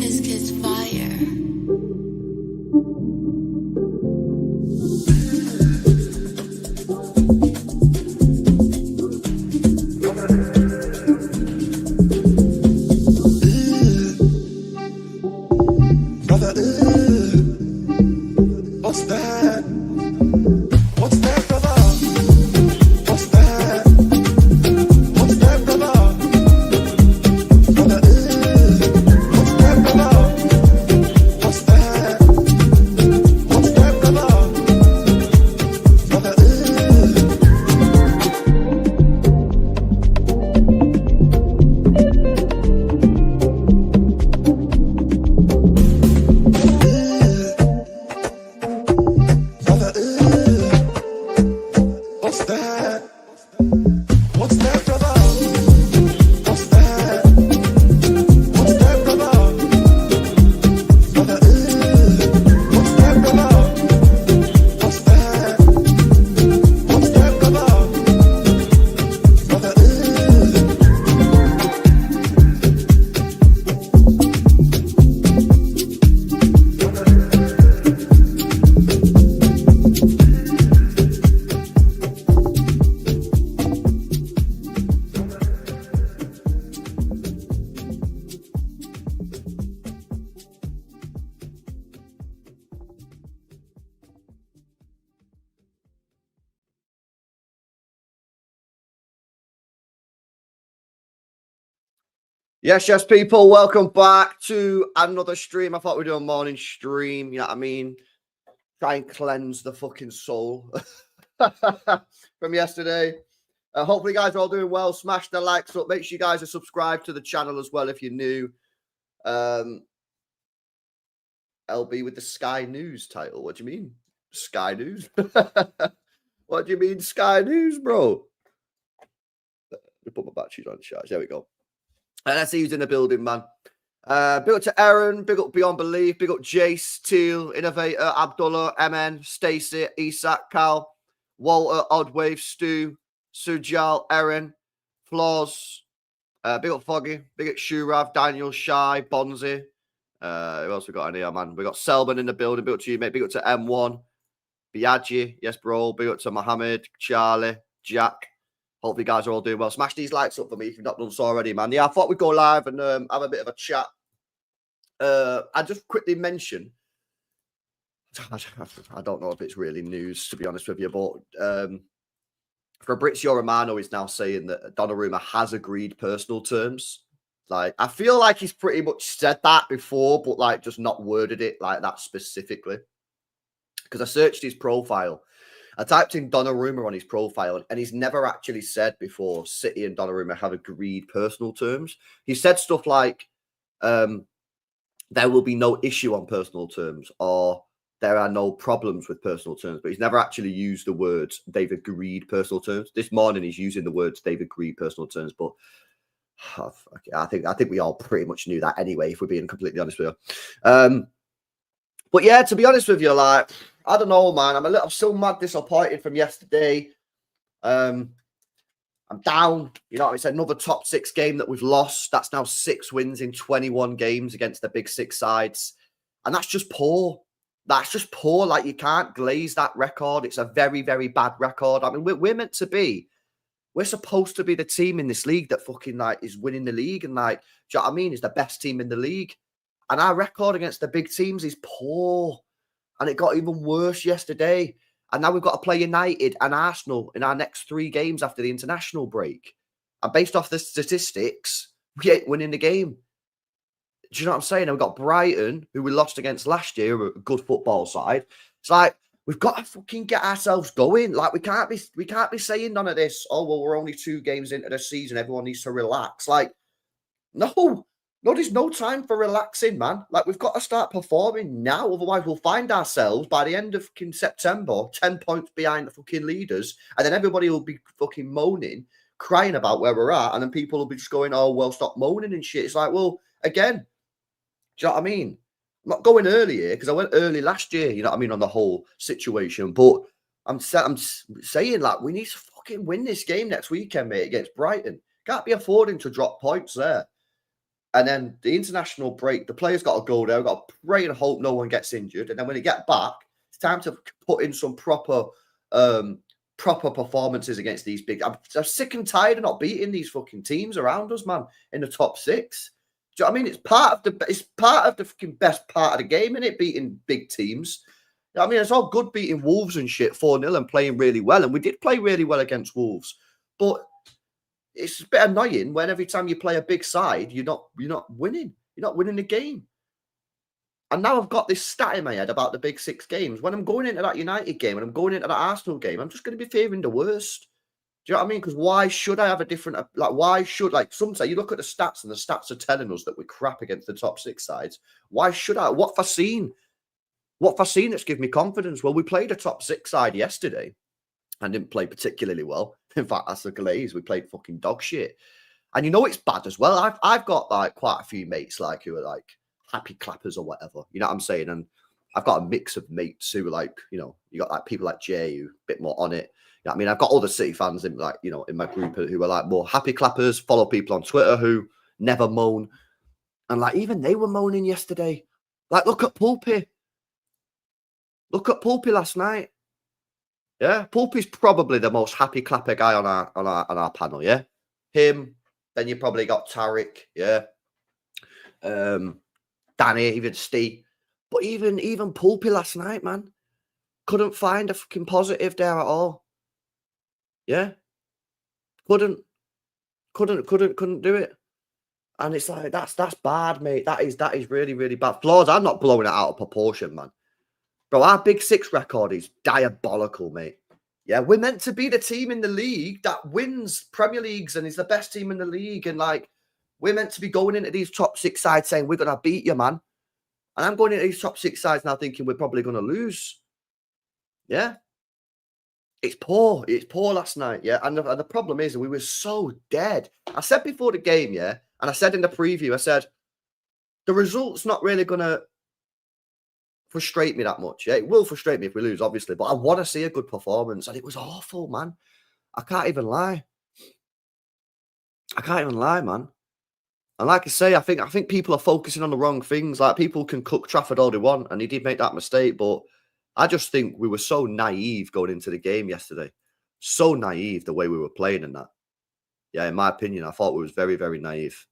This kid's fire. What's that? What's that, brother? What's that? What's that, brother? Brother, what's that, brother? What's that? What's that, brother? Brother, what's that? What's that, brother? What's that? What's that, brother? Brother, what's that, brother? What's that? What's that, brother? Brother, Yes, people. Welcome back to another stream. I thought we'd do a morning stream. You know what I mean? Try and cleanse the fucking soul from yesterday. Hopefully, you guys are all doing well. Smash the likes up. Make sure you guys are subscribed to the channel as well if you're new. LB with the Sky News title. What do you mean? Sky News? What do you mean, Sky News, bro? Let me put my batteries on charge. There we go. And I see who's in the building, man. Big up to Aaron, big up Beyond Belief, big up Jace, Teal, Innovator, Abdullah, MN, Stacey, Isak, Karl, Walter, Oddwave, Stu, Sujal, Erin, Flaws, big up Foggy, big up Shurav, Daniel, Shy, Bonzi. Who else we got in here, man? We got Selman in the building, big up to you, mate. Big up to M1, Biaggi, yes, bro. Big up to Mohammed, Charlie, Jack. Hopefully, you guys are all doing well. Smash these likes up for me if you've not done so already, man. Yeah, I thought we'd go live and have a bit of a chat. I just quickly mention, I don't know if it's really news, to be honest with you, but Fabrizio Romano is now saying that Donnarumma has agreed personal terms. Like, I feel like he's pretty much said that before, but like just not worded it like that specifically. Because I searched his profile. I typed in Donnarumma on his profile, and he's never actually said before City and Donnarumma have agreed personal terms. He said stuff like, there will be no issue on personal terms, or there are no problems with personal terms, but he's never actually used the words they've agreed personal terms. This morning, he's using the words they've agreed personal terms, but I think we all pretty much knew that anyway, if we're being completely honest with you. But yeah, to be honest with you, like, I don't know, man. I'm still mad disappointed from yesterday. I'm down. You know, it's another top 6 game that we've lost. That's now 6 wins in 21 games against the big 6 sides. And that's just poor. That's just poor. Like, you can't glaze that record. It's a very, very bad record. I mean, we're meant to be. We're supposed to be the team in this league that fucking, like, is winning the league. And, like, do you know what I mean? Is the best team in the league. And our record against the big teams is poor. And it got even worse yesterday. And now we've got to play United and Arsenal in our next 3 games after the international break. And based off the statistics, we ain't winning the game. Do you know what I'm saying? And we've got Brighton, who we lost against last year, a good football side. It's like, we've got to fucking get ourselves going. Like, we can't be saying none of this. Oh, well, we're only 2 games into the season. Everyone needs to relax. Like, no, there's no time for relaxing, man. Like, we've got to start performing now. Otherwise, we'll find ourselves by the end of fucking September 10 points behind the fucking leaders. And then everybody will be fucking moaning, crying about where we're at. And then people will be just going, oh, well, stop moaning and shit. It's like, well, again, do you know what I mean? I'm not going early here because I went early last year, you know what I mean, on the whole situation. But I'm saying, like, we need to fucking win this game next weekend, mate, against Brighton. Can't be affording to drop points there. And then the international break, the players got to go there. We've got to pray and hope no one gets injured. And then when they get back, it's time to put in some proper performances against these big. I'm sick and tired of not beating these fucking teams around us, man, in the top 6. Do you know what I mean? It's part of the fucking best part of the game, isn't it? Beating big teams. You know what I mean, it's all good beating Wolves and shit 4-0 and playing really well. And we did play really well against Wolves. But it's a bit annoying when every time you play a big side, you're not winning. You're not winning the game. And now I've got this stat in my head about the big 6 games. When I'm going into that United game and I'm going into that Arsenal game, I'm just going to be favouring the worst. Do you know what I mean? Because why should I have a different, why should, some say, you look at the stats and the stats are telling us that we're crap against the top 6 sides. Why should I? What have I seen? What have I seen that's given me confidence? Well, we played a top 6 side yesterday and didn't play particularly well. In fact, that's the glaze. We played fucking dog shit. And you know it's bad as well. I've got quite a few mates who are happy clappers or whatever. You know what I'm saying? And I've got a mix of mates who are you got people like Jay who are a bit more on it. You know what I mean? I've got other City fans in in my group who are more happy clappers, follow people on Twitter who never moan. And even they were moaning yesterday. Look at Pulpy. Look at Pulpy last night. Yeah, Pulpy's probably the most happy clapper guy on our panel. Yeah, him. Then you probably got Tarek. Yeah, Danny, even Steve. But even Pulpy last night, man, couldn't find a fucking positive there at all. Yeah, couldn't do it. And it's that's bad, mate. That is really, really bad. Flaws, I'm not blowing it out of proportion, man. Bro, our big 6 record is diabolical, mate. Yeah, we're meant to be the team in the league that wins Premier Leagues and is the best team in the league. And we're meant to be going into these top 6 sides saying, we're going to beat you, man. And I'm going into these top 6 sides now thinking we're probably going to lose. Yeah. It's poor. It's poor last night. Yeah. And the problem is we were so dead. I said before the game, yeah. And I said in the preview, I said, the result's not really going to frustrate me that much. Yeah, it will frustrate me if we lose, obviously, but I want to see a good performance. And it was awful, man. I can't even lie. Man. And like I say, I think people are focusing on the wrong things. People can cook Trafford all they want, and he did make that mistake. But I just think we were so naive going into the game yesterday. So naive the way we were playing in that. Yeah, in my opinion, I thought we was very, very naive.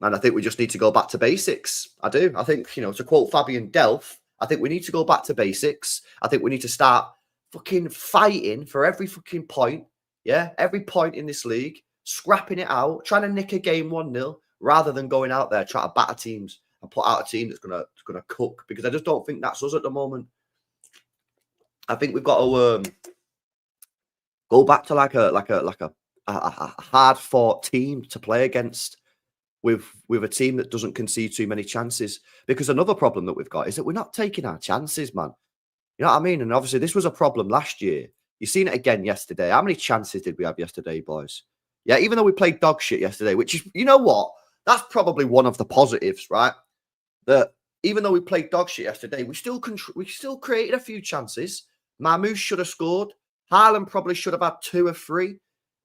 And I think we just need to go back to basics. I do. I think, to quote Fabian Delph, I think we need to go back to basics. I think we need to start fucking fighting for every fucking point. Yeah, every point in this league, scrapping it out, trying to nick a game 1-0, rather than going out there trying to batter teams and put out a team that's gonna cook. Because I just don't think that's us at the moment. I think we've got to go back to a hard fought team to play against. With a team that doesn't concede too many chances. Because another problem that we've got is that we're not taking our chances, man. You know what I mean? And obviously this was a problem last year. You've seen it again yesterday. How many chances did we have yesterday, boys? Yeah, even though we played dog shit yesterday, which is, you know what? That's probably one of the positives, right? That even though we played dog shit yesterday, we still created a few chances. Mamouche should have scored. Haaland probably should have had 2 or 3.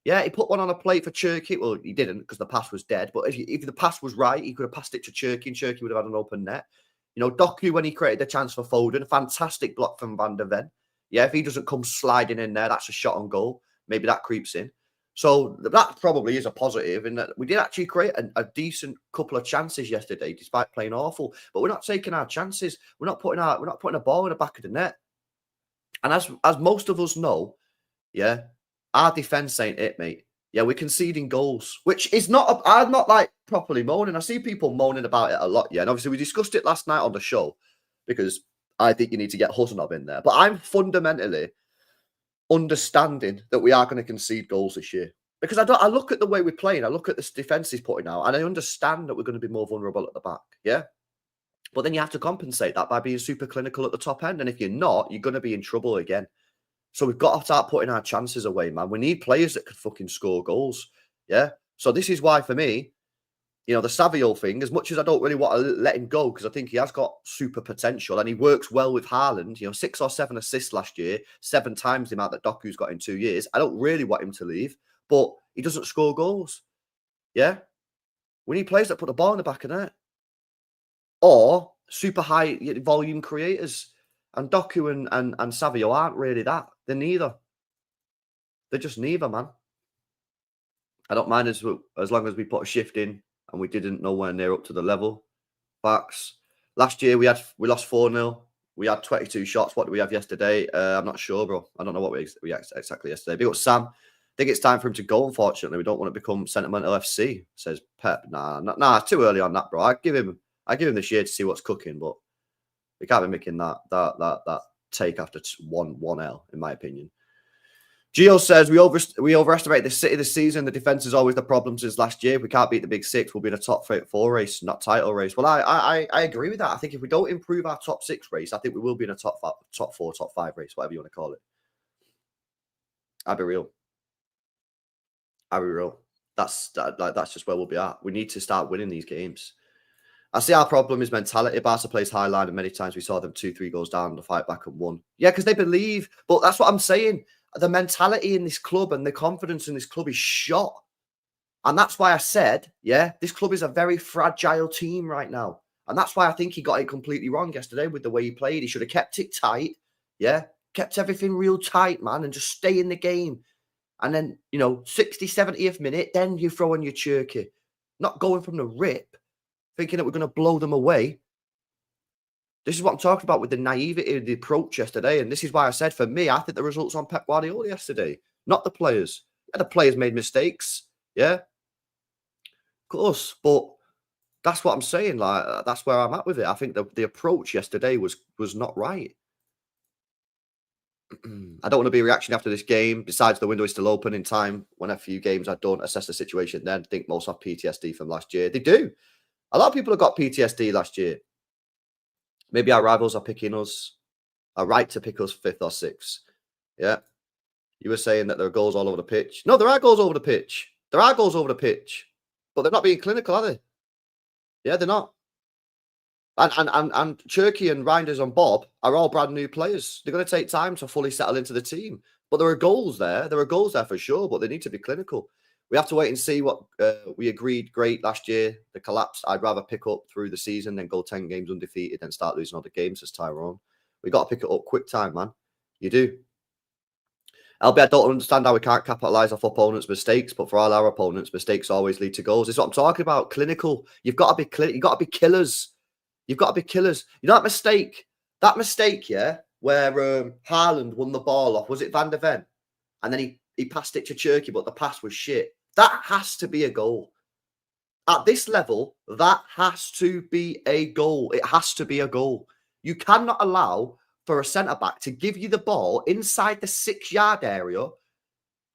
Yeah, he put one on a plate for Cherky. Well, he didn't because the pass was dead. But if the pass was right, he could have passed it to Cherky and Cherky would have had an open net. Doku, when he created the chance for Foden, fantastic block from Van der Ven. Yeah, if he doesn't come sliding in there, that's a shot on goal. Maybe that creeps in. So that probably is a positive in that we did actually create a decent couple of chances yesterday, despite playing awful. But we're not taking our chances. We're not putting a ball in the back of the net. And as most of us know, yeah, our defense ain't it, mate. Yeah, we're conceding goals, which is not. I'm not properly moaning. I see people moaning about it a lot. Yeah, and obviously we discussed it last night on the show because I think you need to get Husnov in there. But I'm fundamentally understanding that we are going to concede goals this year because I look at the way we're playing. I look at the defense he's putting out, and I understand that we're going to be more vulnerable at the back. Yeah, but then you have to compensate that by being super clinical at the top end, and if you're not, you're going to be in trouble again. So we've got to start putting our chances away, man. We need players that could fucking score goals. Yeah. So this is why, for me, the Savio thing, as much as I don't really want to let him go, because I think he has got super potential and he works well with Haaland, 6 or 7 assists last year, 7 times the amount that Doku's got in 2 years. I don't really want him to leave, but he doesn't score goals. Yeah? We need players that put the ball in the back of the net. Or super high volume creators. And Doku and Savio aren't really that. They're neither. They're just neither, man. I don't mind as long as we put a shift in and we didn't nowhere near up to the level. Facts. Last year we lost 4-0. We had 22 shots. What did we have yesterday? I'm not sure, bro. I don't know what we had exactly yesterday. Big up Sam. I think it's time for him to go, unfortunately. We don't want to become Sentimental FC, says Pep. Nah, too early on that, bro. I give him this year to see what's cooking, but we can't be making that take after 1-1L, in my opinion. Gio says we overestimate the City this season. The defense is always the problem since last year. If we can't beat the big six, we'll be in a top 4 race, not title race. Well, I agree with that. I think if we don't improve our top 6 race, I think we will be in a top 4, top 5 race, whatever you want to call it. I'll be real. That's just where we'll be at. We need to start winning these games. I see our problem is mentality. Barca plays high line, and many times we saw them 2-3 goals down and the fight back and won. Yeah, because they believe. But that's what I'm saying. The mentality in this club and the confidence in this club is shot. And that's why I said, yeah, this club is a very fragile team right now. And that's why I think he got it completely wrong yesterday with the way he played. He should have kept it tight. Yeah, kept everything real tight, man, and just stay in the game. And then, 60, 70th minute, then you throw on your churky. Not going from the rip, thinking that we're going to blow them away. This is what I'm talking about with the naivety of the approach yesterday. And this is why I said, for me, I think the results on Pep Guardiola yesterday, not the players. Yeah, the players made mistakes. Yeah, of course. But that's what I'm saying. Like, that's where I'm at with it. I think the approach yesterday was not right. I don't want to be a reaction after this game. Besides, the window is still open in time. When a few games I don't assess the situation, then think most have PTSD from last year. They do. A lot of people have got PTSD last year. Maybe our rivals are picking us, are right to pick us 5th or 6th. Yeah. You were saying that there are goals all over the pitch. No, there are goals over the pitch. There are goals over the pitch. But they're not being clinical, are they? Yeah, they're not. And Cherky and Reinders and Bob are all brand new players. They're going to take time to fully settle into the team. But there are goals there. There are goals there for sure, but they need to be clinical. We have to wait and see what we agreed great last year. The collapse, I'd rather pick up through the season than go 10 games undefeated and start losing other games, says Tyrone. We got to pick it up quick time, man. You do. LB, I don't understand how we can't capitalise off opponents' mistakes, but for all our opponents, mistakes always lead to goals. This is what I'm talking about. Clinical. You've got to be you've got to be killers. You've got to be killers. You know that mistake? That mistake, yeah, where Haaland won the ball off. Was it Van der Ven? And then he passed it to Cherky, but the pass was shit. That has to be a goal. At this level, that has to be a goal. It has to be a goal. You cannot allow for a centre-back to give you the ball inside the 6-yard area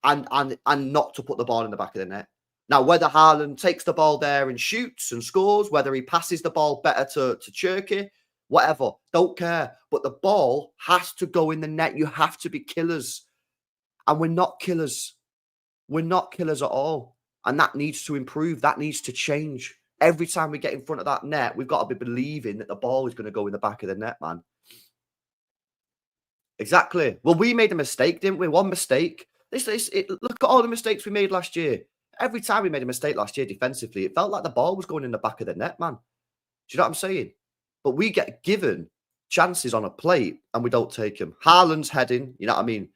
and not to put the ball in the back of the net. Now, whether Haaland takes the ball there and shoots and scores, whether he passes the ball better to Cherky, whatever, don't care. But the ball has to go in the net. You have to be killers. And we're not killers. We're not killers at all. And that needs to improve. That needs to change. Every time we get in front of that net, we've got to be believing that the ball is going to go in the back of the net, man. Exactly. Well, we made a mistake, didn't we? One mistake. Look at all the mistakes we made last year. Every time we made a mistake last year defensively, it felt like the ball was going in the back of the net, man. Do you know what I'm saying? But we get given chances on a plate and we don't take them. Haaland's heading, you know what I mean?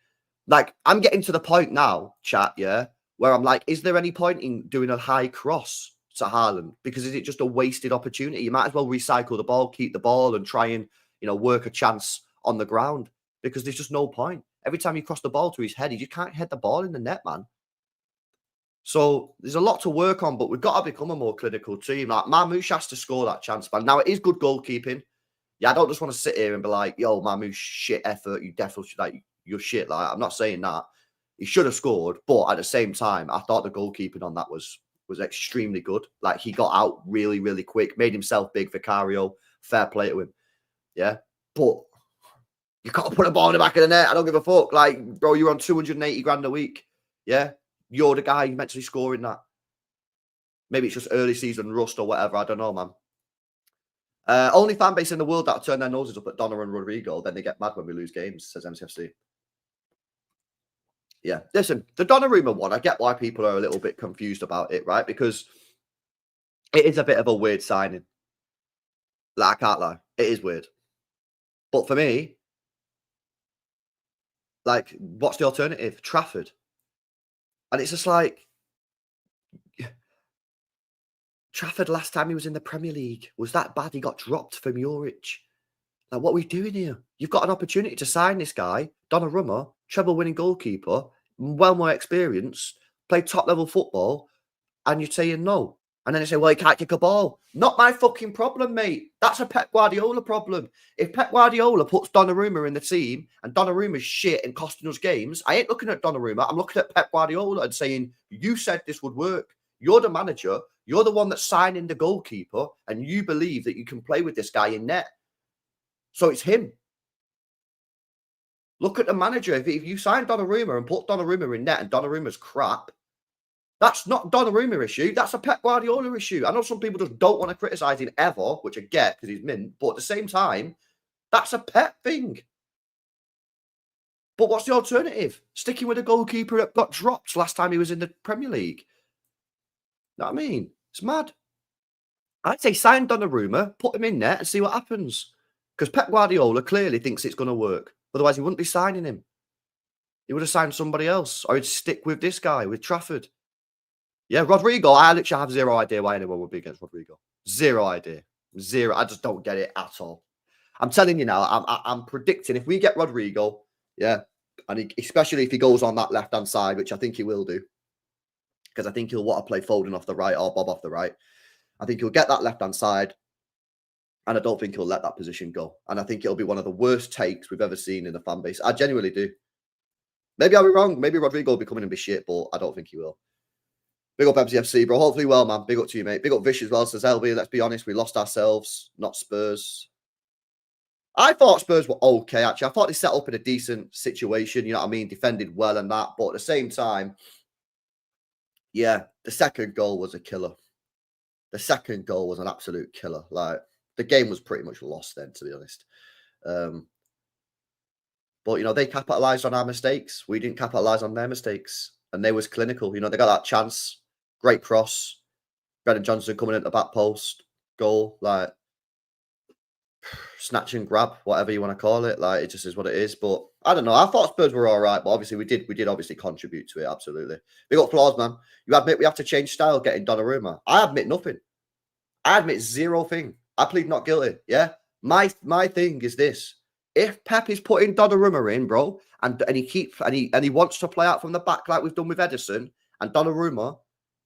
Like, I'm getting to the point now, chat, yeah, where I'm like, is there any point in doing a high cross to Haaland? Because is it just a wasted opportunity? You might as well recycle the ball, keep the ball and try and, work a chance on the ground because there's just no point. Every time you cross the ball to his head, you can't head the ball in the net, man. So there's a lot to work on, but we've got to become a more clinical team. Like, Marmoush has to score that chance, man. Now, it is good goalkeeping. Yeah, I don't just want to sit here and be like, yo, Marmoush, shit effort. You definitely should, like, you're shit. Like, I'm not saying that. He should have scored, but at the same time, I thought the goalkeeping on that was extremely good. Like, he got out really, really quick, made himself big. Vicario, fair play to him. Yeah, but you can't put a ball in the back of the net. I don't give a fuck. Like, bro, you're on 280 grand a week. Yeah, you're the guy mentally scoring that. Maybe it's just early season rust or whatever. I don't know, man. Only fan base in the world that turn their noses up at Donna and Rodrigo, then they get mad when we lose games, says MCFC. Yeah, listen, the Donnarumma one, I get why people are a little bit confused about it, right? Because it is a bit of a weird signing. Like, I can't lie, it is weird. But for me, like, what's the alternative? Trafford. And it's just like, Trafford last time he was in the Premier League was that bad. He got dropped from Norwich. Like, what are we doing here? You've got an opportunity to sign this guy, Donnarumma, treble-winning goalkeeper, well more experience, played top-level football, and you're saying no. And then they say, well, he can't kick a ball. Not my fucking problem, mate. That's a Pep Guardiola problem. If Pep Guardiola puts Donnarumma in the team and Donnarumma's shit and costing us games, I ain't looking at Donnarumma. I'm looking at Pep Guardiola and saying, you said this would work. You're the manager. You're the one that's signing the goalkeeper, and you believe that you can play with this guy in net. So it's him. Look at the manager. If you sign Donnarumma and put Donnarumma in net and Donnarumma's crap, that's not Donnarumma issue. That's a Pep Guardiola issue. I know some people just don't want to criticise him ever, which I get because he's mint. But at the same time, that's a Pep thing. But what's the alternative? Sticking with a goalkeeper that got dropped last time he was in the Premier League. Know what I mean? It's mad. I'd say sign Donnarumma, put him in there and see what happens. Because Pep Guardiola clearly thinks it's going to work. Otherwise, he wouldn't be signing him. He would have signed somebody else. Or he'd stick with this guy, with Trafford. Yeah, Rodrigo, I literally have zero idea why anyone would be against Rodrigo. Zero idea. Zero. I just don't get it at all. I'm telling you now, I'm predicting if we get Rodrigo, yeah, and especially if he goes on that left-hand side, which I think he will do, because I think he'll want to play Foden off the right or Bob off the right. I think he'll get that left-hand side, and I don't think he'll let that position go. And I think it'll be one of the worst takes we've ever seen in the fan base. I genuinely do. Maybe I'll be wrong. Maybe Rodrigo will be coming and be shit, but I don't think he will. Big up MCFC, bro. Hopefully well, man. Big up to you, mate. Big up Vish as well. Says LB, let's be honest, we lost ourselves, not Spurs. I thought Spurs were okay, actually. I thought they set up in a decent situation, you know what I mean? Defended well and that. But at the same time, yeah, the second goal was a killer. The second goal was an absolute killer. Like, the game was pretty much lost then, to be honest. But, you know, they capitalised on our mistakes. We didn't capitalise on their mistakes. And they was clinical. You know, they got that chance. Great cross. Brennan Johnson coming into the back post. Goal. Like, snatch and grab, whatever you want to call it. Like, it just is what it is. But I don't know. I thought Spurs were all right. But obviously, we did obviously contribute to it. Absolutely. Big up flaws, man. You admit we have to change style getting Donnarumma. I admit nothing. I admit zero thing. I plead not guilty. Yeah. My thing is this. If Pep is putting Donnarumma in, bro, and he wants to play out from the back like we've done with Edison, and Donnarumma,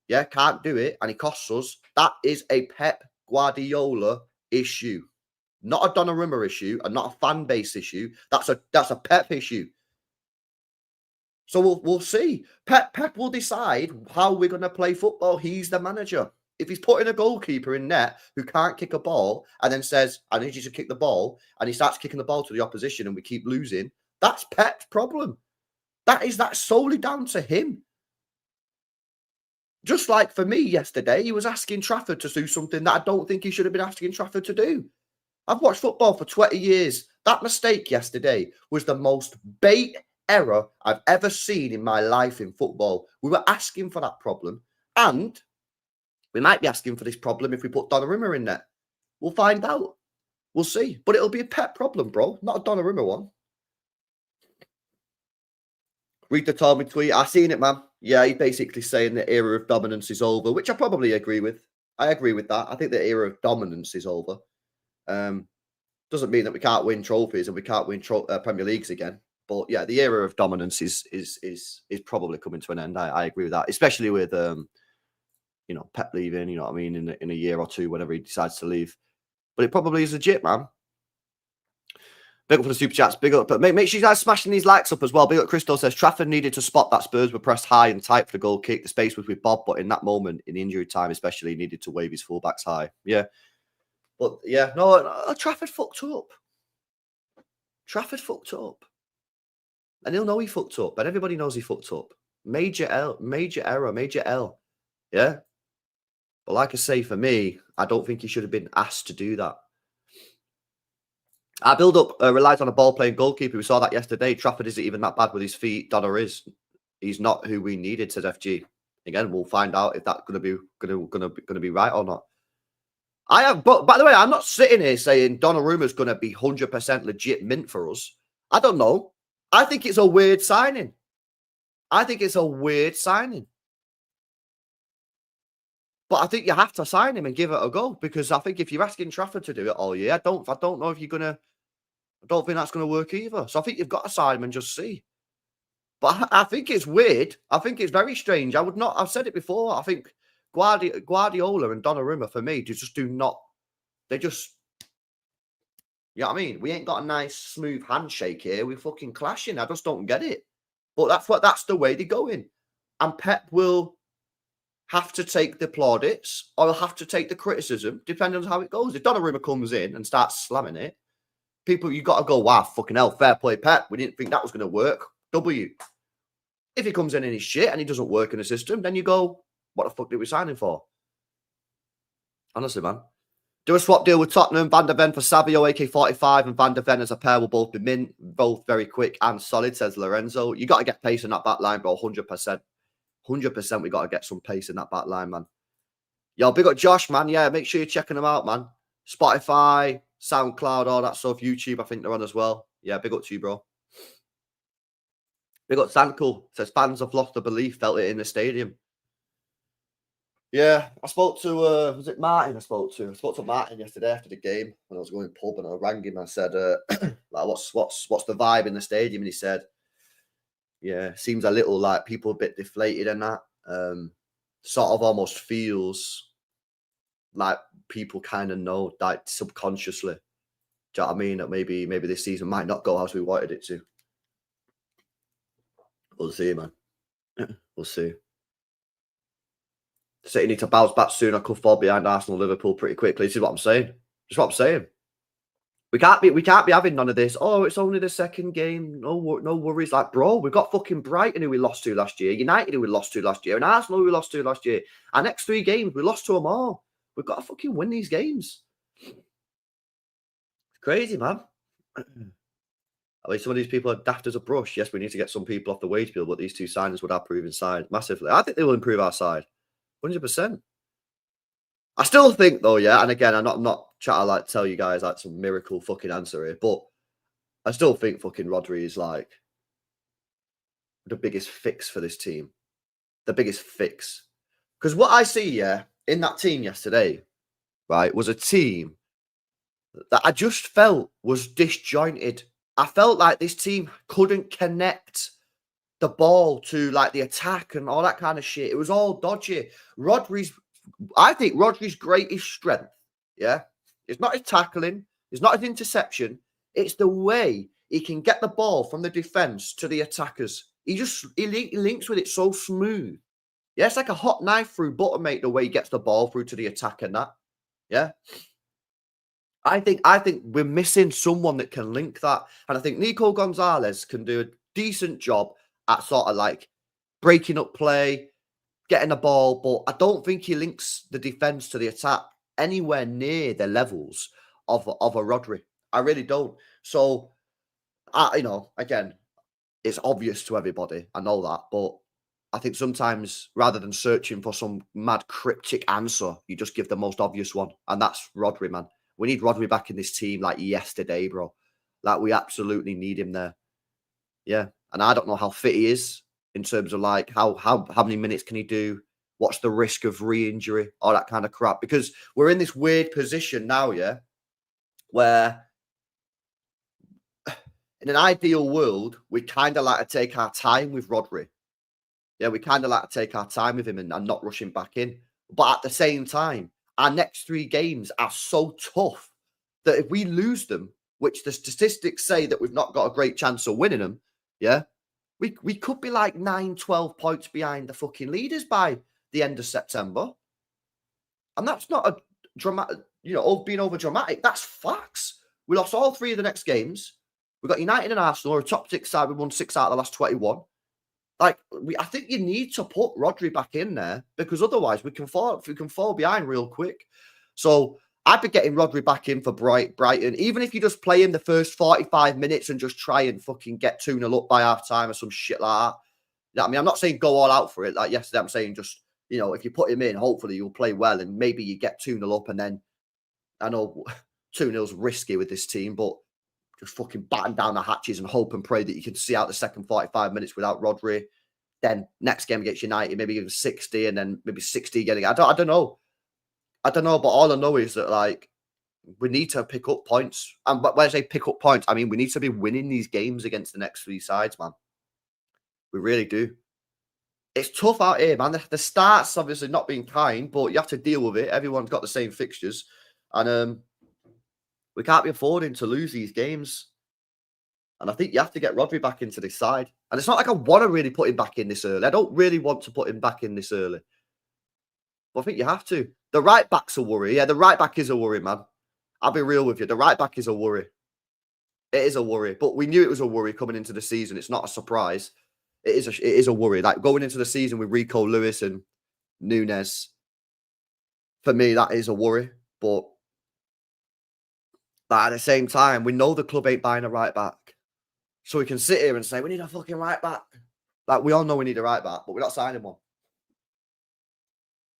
yeah, can't do it, and he costs us, that is a Pep Guardiola issue. Not a Donnarumma issue and not a fan base issue. That's a Pep issue. So we'll see. Pep will decide how we're going to play football. He's the manager. If he's putting a goalkeeper in net who can't kick a ball and then says, I need you to kick the ball, and he starts kicking the ball to the opposition and we keep losing, that's Pep's problem. That's solely down to him. Just like for me yesterday, he was asking Trafford to do something that I don't think he should have been asking Trafford to do. I've watched football for 20 years. That mistake yesterday was the most bait error I've ever seen in my life in football. We were asking for that problem, and we might be asking for this problem if we put Donnarumma in there. We'll find out. We'll see. But it'll be a Pep problem, bro. Not a Donnarumma one. Read the Tommy tweet. I seen it, man. Yeah, he's basically saying the era of dominance is over, which I probably agree with. I agree with that. I think the era of dominance is over. Doesn't mean that we can't win trophies and we can't win Premier Leagues again. But yeah, the era of dominance is probably coming to an end. I agree with that, especially with you know, Pep leaving, you know what I mean, in a year or two, whenever he decides to leave. But it probably is legit, man. Big up for the super chats. Big up. But make sure you guys smashing these likes up as well. Big up Crystal says, Trafford needed to spot that Spurs were pressed high and tight for the goal kick. The space was with Bob, but in that moment, in injury time especially, he needed to wave his fullbacks high. Yeah. But yeah, no, Trafford fucked up. Trafford fucked up. And he'll know he fucked up. And everybody knows he fucked up. Major error, major L. Yeah. But like I say, for me, I don't think he should have been asked to do that. Our build-up relies on a ball-playing goalkeeper. We saw that yesterday. Trafford isn't even that bad with his feet. Donner is. He's not who we needed, says FG. Again, we'll find out if that's gonna be right or not. But by the way, I'm not sitting here saying Donnarumma's gonna be 100% legit mint for us. I don't know. I think it's a weird signing. But I think you have to sign him and give it a go, because I think if you're asking Trafford to do it all year, I don't know if you're gonna. I don't think that's gonna work either. So I think you've got to sign him and just see. But I think it's weird. I think it's very strange. I would not. I've said it before. I think Guardiola and Donnarumma for me just do not. They just. You know what I mean? We ain't got a nice smooth handshake here. We're fucking clashing. I just don't get it. But that's the way they're going. And Pep will have to take the plaudits or he'll have to take the criticism, depending on how it goes. If Donnarumma comes in and starts slamming it, people, you got to go, wow, fucking hell, fair play, Pep. We didn't think that was going to work. W. If he comes in and he's shit and he doesn't work in the system, then you go, what the fuck did we sign him for? Honestly, man. Do a swap deal with Tottenham, Van der Ven for Savio, AK-45, and Van der Ven as a pair will both be mint. Both very quick and solid, says Lorenzo. You got to get pace in that back line, bro, 100%. 100% we got to get some pace in that back line, man. Yo, big up Josh, man. Yeah, make sure you're checking them out, man. Spotify, SoundCloud, all that stuff. YouTube, I think they're on as well. Yeah, big up to you, bro. Big up Sandcool. Says fans have lost the belief, felt it in the stadium. Yeah, I spoke to, was it Martin I spoke to Martin yesterday after the game when I was going pub, and I rang him and I said, like, what's the vibe in the stadium? And he said, yeah, seems a little like people a bit deflated and that. Sort of almost feels like people kind of know, like subconsciously. Do you know what I mean? That maybe this season might not go as we wanted it to. We'll see, man. We'll see. City need to bounce back soon. I could fall behind Arsenal, Liverpool pretty quickly. This is what I'm saying. That's what I'm saying. We can't be having none of this. Oh, it's only the second game. No worries. Like, bro, we've got fucking Brighton who we lost to last year, United who we lost to last year, and Arsenal who we lost to last year. Our next 3 games, we lost to them all. We've got to fucking win these games. It's crazy, man. At least some of these people are daft as a brush. Yes, we need to get some people off the wage bill, but these 2 signings would have proven side massively. I think they will improve our side. 100%. I still think, though, yeah, and again, I'm not trying to like tell you guys like some miracle fucking answer here, but I still think fucking Rodri is like the biggest fix for this team. The biggest fix. Because what I see, yeah, in that team yesterday, right, was a team that I just felt was disjointed. I felt like this team couldn't connect the ball to like the attack and all that kind of shit. It was all dodgy. I think Rodri's greatest strength, yeah, it's not his tackling, it's not his interception, it's the way he can get the ball from the defense to the attackers. He links with it so smooth. Yeah, it's like a hot knife through butter, mate, the way he gets the ball through to the attacker and that. Yeah. I think we're missing someone that can link that. And I think Nico Gonzalez can do a decent job at sort of like breaking up play, getting the ball, but I don't think he links the defense to the attack anywhere near the levels of a Rodri. I really don't. So, again, it's obvious to everybody. I know that, but I think sometimes rather than searching for some mad cryptic answer, you just give the most obvious one, and that's Rodri, man. We need Rodri back in this team like yesterday, bro. Like, we absolutely need him there. Yeah, and I don't know how fit he is in terms of like how many minutes can he do? What's the risk of re-injury? All that kind of crap. Because we're in this weird position now, yeah, where in an ideal world, we kind of like to take our time with Rodri. Yeah, we kind of like to take our time with him and not rush him back in. But at the same time, our next 3 games are so tough that if we lose them, which the statistics say that we've not got a great chance of winning them, yeah, we could be like 9, 12 points behind the fucking leaders by the end of September. And that's not a dramatic, being over dramatic. That's facts. We lost all 3 of the next games. We've got United and Arsenal, a top 6 side. We won 6 out of the last 21. Like, I think you need to put Rodri back in there, because otherwise we can fall behind real quick. So I'd be getting Rodri back in for Brighton, even if you just play him the first 45 minutes and just try and fucking get 2-0 up by half time or some shit like that. I mean, I'm not saying go all out for it. Like yesterday, I'm saying just, if you put him in, hopefully you'll play well and maybe you get 2-0 up. And then I know 2-0's risky with this team, but just fucking batten down the hatches and hope and pray that you can see out the second 45 minutes without Rodri. Then next game against United, maybe even 60 and then maybe 60 again. I don't know. But all I know is that, like, we need to pick up points. But when I say pick up points, I mean, we need to be winning these games against the next 3 sides, man. We really do. It's tough out here, man. The start's obviously not being kind, but you have to deal with it. Everyone's got the same fixtures. And we can't be affording to lose these games. And I think you have to get Rodri back into this side. And it's not like I want to really put him back in this early. I don't really want to put him back in this early. But I think you have to. The right back's a worry. Yeah, the right back is a worry, man. I'll be real with you. The right back is a worry. It is a worry. But we knew it was a worry coming into the season. It's not a surprise. It is a worry. Like going into the season with Rico Lewis and Nunes, for me, that is a worry. But at the same time, we know the club ain't buying a right back. So we can sit here and say, we need a fucking right back. Like, we all know we need a right back, but we're not signing one.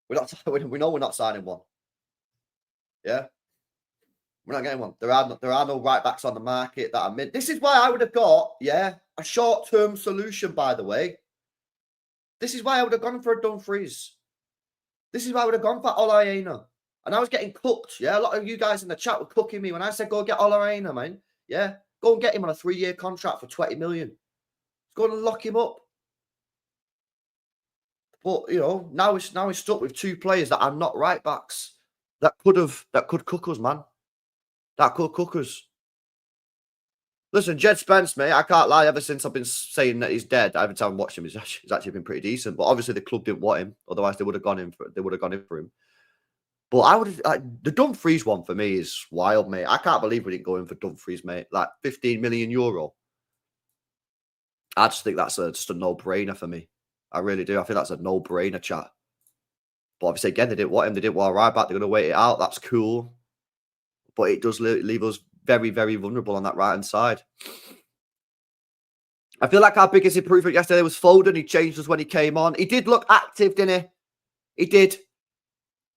We know we're not signing one. Yeah? We're not getting one. There are no right backs on the market that are mid. This is why I would have got, a short-term solution, by the way. This is why I would have gone for a Dumfries. This is why I would have gone for Olaena. And I was getting cooked, yeah? A lot of you guys in the chat were cooking me when I said, go get Olaena, man. Yeah? Go and get him on a 3-year contract for 20 million. Go and lock him up. But, now we're stuck with 2 players that are not right backs. That could cook us, man. That could cook us. Listen, Jed Spence, mate, I can't lie. Ever since I've been saying that he's dead, every time I watched him, he's actually been pretty decent. But obviously the club didn't want him. Otherwise, they would have gone in for him. But I would the Dumfries one for me is wild, mate. I can't believe we didn't go in for Dumfries, mate. Like 15 million euro. I just think that's just a no-brainer for me. I really do. I think that's a no-brainer, chat. But obviously, again, they didn't want him. They didn't want a right back. They're going to wait it out. That's cool. But it does leave us very, very vulnerable on that right-hand side. I feel like our biggest improvement yesterday was Foden. He changed us when he came on. He did look active, didn't he? He did.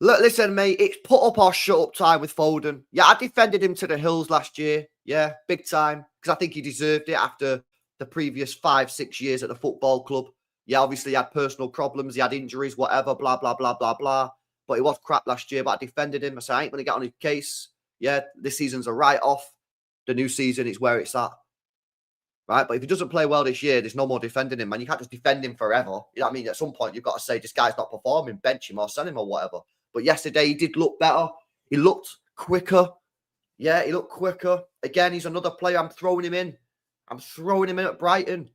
Look, listen, mate, it's put up or shut up time with Foden. Yeah, I defended him to the hills last year. Yeah, big time. Because I think he deserved it after the previous 5-6 years at the football club. Yeah, obviously he had personal problems. He had injuries, whatever, blah, blah, blah, blah, blah. But he was crap last year, but I defended him. I said, I ain't going to get on his case. Yeah, this season's a write-off. The new season is where it's at. Right? But if he doesn't play well this year, there's no more defending him, man. You can't just defend him forever. You know what I mean? At some point, you've got to say, this guy's not performing, bench him or sell him or whatever. But yesterday, he did look better. He looked quicker. Yeah, he looked quicker. Again, he's another player. I'm throwing him in. I'm throwing him in at Brighton.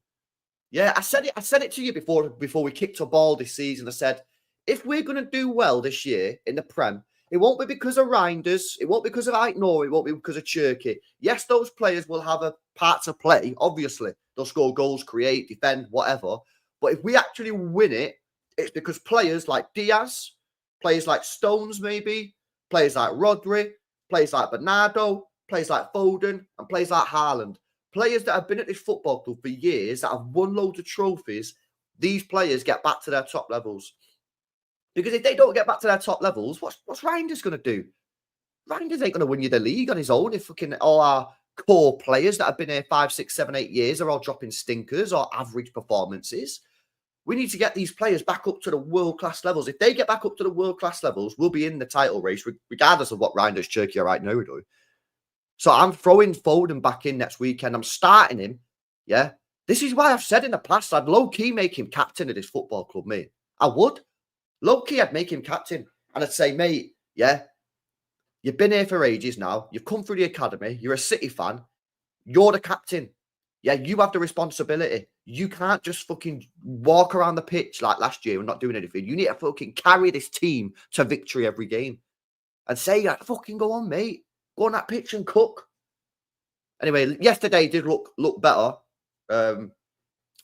Yeah, I said it to you before we kicked a ball this season. I said, if we're going to do well this year in the Prem, it won't be because of Reinders. It won't be because of Aitnor. It won't be because of Cherky. Yes, those players will have a part to play. Obviously, they'll score goals, create, defend, whatever. But if we actually win it, it's because players like Diaz, players like Stones maybe, players like Rodri, players like Bernardo, players like Foden, and players like Haaland. Players that have been at this football club for years, that have won loads of trophies, these players get back to their top levels. Because if they don't get back to their top levels, what's Reinders going to do? Reinders ain't going to win you the league on his own if fucking all our core players that have been here 5, 6, 7, 8 years are all dropping stinkers or average performances. We need to get these players back up to the world-class levels. If they get back up to the world-class levels, we'll be in the title race, regardless of what Reinders, Cherky, or right now do. So I'm throwing Foden back in next weekend. I'm starting him. Yeah. This is why I've said in the past, I'd low-key make him captain of this football club, mate. I would. Low-key, I'd make him captain. And I'd say, mate, yeah, you've been here for ages now. You've come through the academy. You're a City fan. You're the captain. Yeah, you have the responsibility. You can't just fucking walk around the pitch like last year and not doing anything. You need to fucking carry this team to victory every game. And say, like, fucking go on, mate. Go on that pitch and cook. Anyway, yesterday did look better.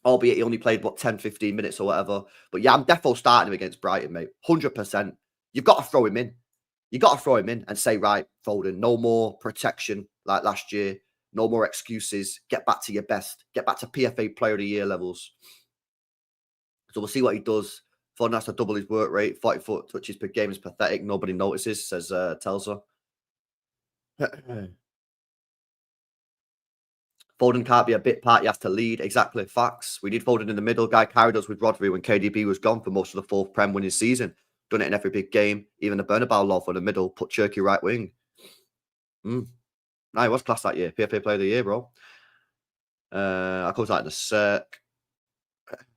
Albeit he only played, 10, 15 minutes or whatever. But yeah, I'm defo starting him against Brighton, mate. 100%. You've got to throw him in. You've got to throw him in and say, right, Foden, no more protection like last year. No more excuses. Get back to your best. Get back to PFA Player of the Year levels. So we'll see what he does. Foden has to double his work rate. 40-foot touches per game is pathetic. Nobody notices, says Telsa. Foden can't be a bit part. He has to lead. Exactly. Facts. We need Foden in the middle. Guy carried us with Rodri when KDB was gone for most of the fourth Prem winning season. Done it in every big game. Even the Bernabeu law for the middle. Put Cherky right wing. No, he was class that year. PFA Player of the Year, bro. I'll come to that in a sec.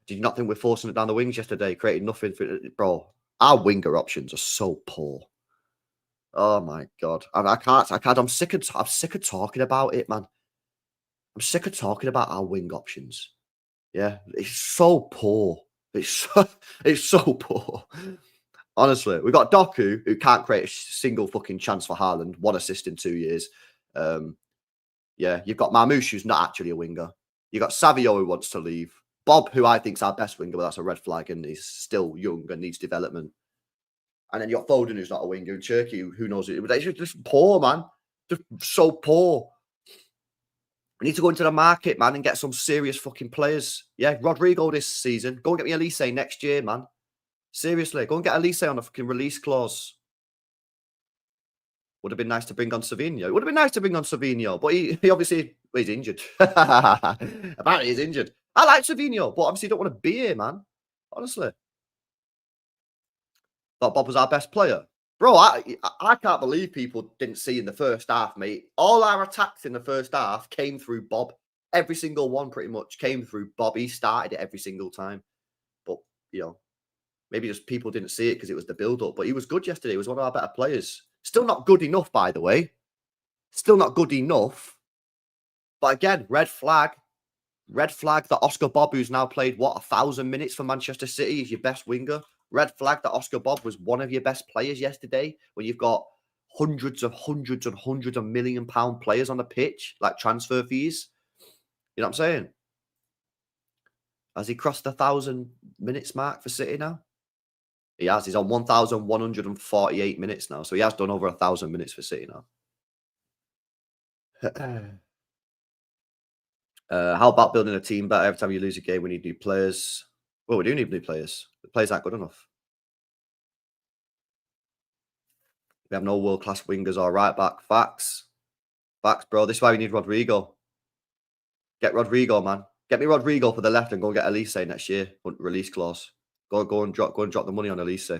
Did you not think we're forcing it down the wings yesterday? Creating nothing for bro. Our winger options are so poor. Oh my god. I can't. I'm sick of talking about it, man. I'm sick of talking about our wing options. Yeah, it's so poor. It's so poor. Honestly, we've got Doku, who can't create a single fucking chance for Haaland. 1 assist in 2 years. Yeah, you've got Marmoush, who's not actually a winger. You've got Savio, who wants to leave. Bob, who I think's our best winger, but that's a red flag, and he's still young and needs development. And then you got Foden, who's not a winger, and Cherky, who knows it. But it's just poor, man. Just so poor. We need to go into the market, man, and get some serious fucking players. Yeah, Rodrigo this season. Go and get me Elise next year, man. Seriously, go and get Elise on a fucking release clause. Would have been nice to bring on Savinho. It would have been nice to bring on Savinho, but he obviously he's injured. Apparently he's injured. I like Savinho, but obviously don't want to be here, man. Honestly. Thought Bob was our best player. Bro, I can't believe people didn't see in the first half, mate. All our attacks in the first half came through Bob. Every single one pretty much came through Bob. He started it every single time. But, you know, maybe just people didn't see it because it was the build-up. But he was good yesterday. He was one of our better players. Still not good enough, by the way. Still not good enough. But again, red flag. Red flag that Oscar Bob, who's now played, 1,000 minutes for Manchester City, is your best winger. Red flag that Oscar Bob was one of your best players yesterday when you've got hundreds of £1 million players on the pitch, like transfer fees. You know what I'm saying? Has he crossed the 1,000 minutes mark for City now? He has. He's on 1,148 minutes now. So he has done over 1,000 minutes for City now. How about building a team better? Every time you lose a game, we need new players. Well, we do need new players. The players aren't good enough. We have no world-class wingers or right-back. Facts. Facts, bro. This is why we need Rodrigo. Get Rodrigo, man. Get me Rodrigo for the left and go and get Elise next year. Release clause. Go and drop the money on Elise.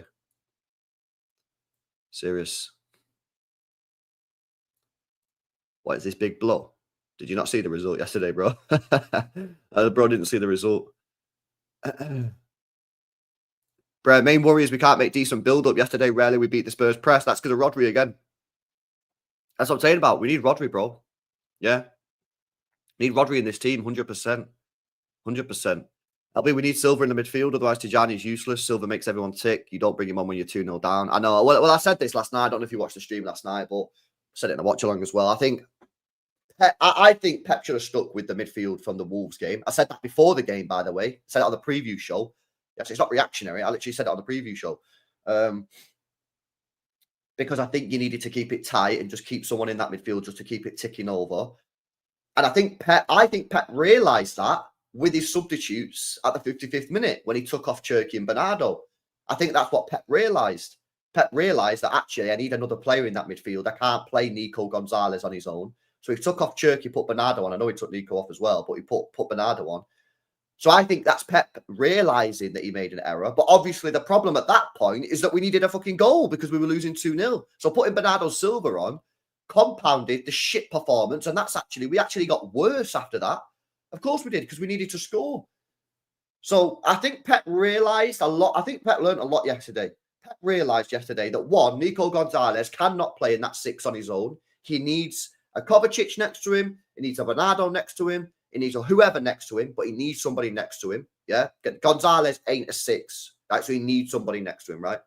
Serious. What is this big blow? Did you not see the result yesterday, bro? Bro didn't see the result. Bro, main worry is we can't make decent build-up. Yesterday, rarely we beat the Spurs press. That's because of Rodri again. That's what I'm saying about. We need Rodri, bro. Yeah. Need Rodri in this team, 100%. 100%. LB, we need Silva in the midfield. Otherwise, Tijani's useless. Silva makes everyone tick. You don't bring him on when you're 2-0 down. I know. Well, I said this last night. I don't know if you watched the stream last night, but I said it in a watch-along as well. I think Pep should have stuck with the midfield from the Wolves game. I said that before the game, by the way. I said it on the preview show. Yes, it's not reactionary. I literally said it on the preview show. Because I think you needed to keep it tight and just keep someone in that midfield just to keep it ticking over. And I think Pep realised that with his substitutes at the 55th minute when he took off Cherky and Bernardo. I think that's what Pep realised. Pep realised that actually I need another player in that midfield. I can't play Nico Gonzalez on his own. So he took off Cherky, put Bernardo on. I know he took Nico off as well, but he put Bernardo on. So I think that's Pep realising that he made an error. But obviously the problem at that point is that we needed a fucking goal because we were losing 2-0. So putting Bernardo Silva on compounded the shit performance. And we actually got worse after that. Of course we did, because we needed to score. So I think Pep realised a lot. I think Pep learned a lot yesterday. Pep realised yesterday that, one, Nico Gonzalez cannot play in that 6 on his own. He needs a Kovacic next to him. He needs a Bernardo next to him. He needs a whoever next to him, but he needs somebody next to him. Yeah. Gonzalez ain't a 6. Right. So he needs somebody next to him. Right.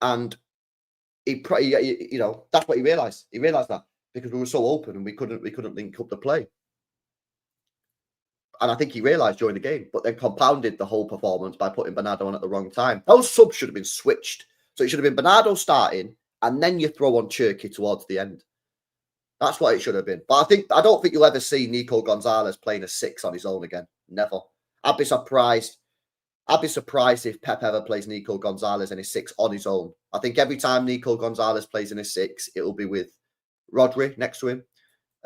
And that's what he realised. He realised that because we were so open and we couldn't link up the play. And I think he realised during the game, but then compounded the whole performance by putting Bernardo on at the wrong time. Those subs should have been switched. So it should have been Bernardo starting, and then you throw on Cherky towards the end. That's what it should have been. But I don't think you'll ever see Nico Gonzalez playing a 6 on his own again. Never. I'd be surprised. I'd be surprised if Pep ever plays Nico Gonzalez in his 6 on his own. I think every time Nico Gonzalez plays in his 6, it'll be with Rodri next to him.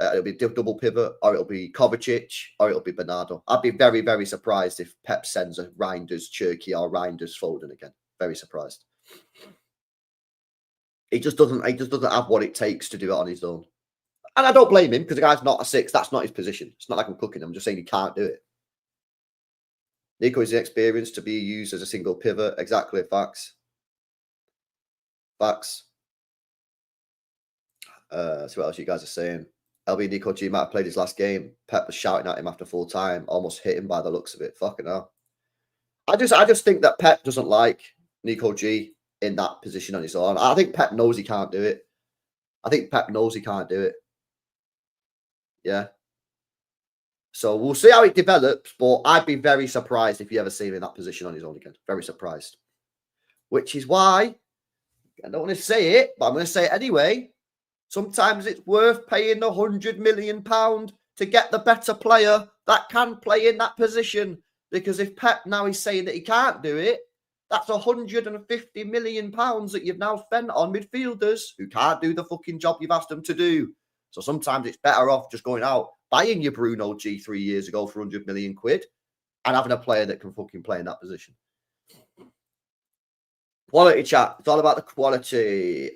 It'll be double pivot, or it'll be Kovacic, or it'll be Bernardo. I'd be very, very surprised if Pep sends a Reinders Cherky or Reinders Foden again. Very surprised. He just doesn't have what it takes to do it on his own. And I don't blame him, because the guy's not a 6. That's not his position. It's not like I'm cooking him. I'm just saying he can't do it. Nico is inexperienced to be used as a single pivot. Exactly. Facts. Facts. So what else you guys are saying? LB Nico G might have played his last game. Pep was shouting at him after full time. Almost hit him by the looks of it. Fucking hell. I just think that Pep doesn't like Nico G in that position on his own. I think Pep knows he can't do it. Yeah. So we'll see how it develops, but I'd be very surprised if you ever see him in that position on his own again. Very surprised. Which is why, I don't want to say it, but I'm going to say it anyway. Sometimes it's worth paying £100 million to get the better player that can play in that position. Because if Pep now is saying that he can't do it, that's £150 million that you've now spent on midfielders who can't do the fucking job you've asked them to do. So sometimes it's better off just going out, buying your Bruno G 3 years ago for £100 million and having a player that can fucking play in that position. Quality chat. It's all about the quality.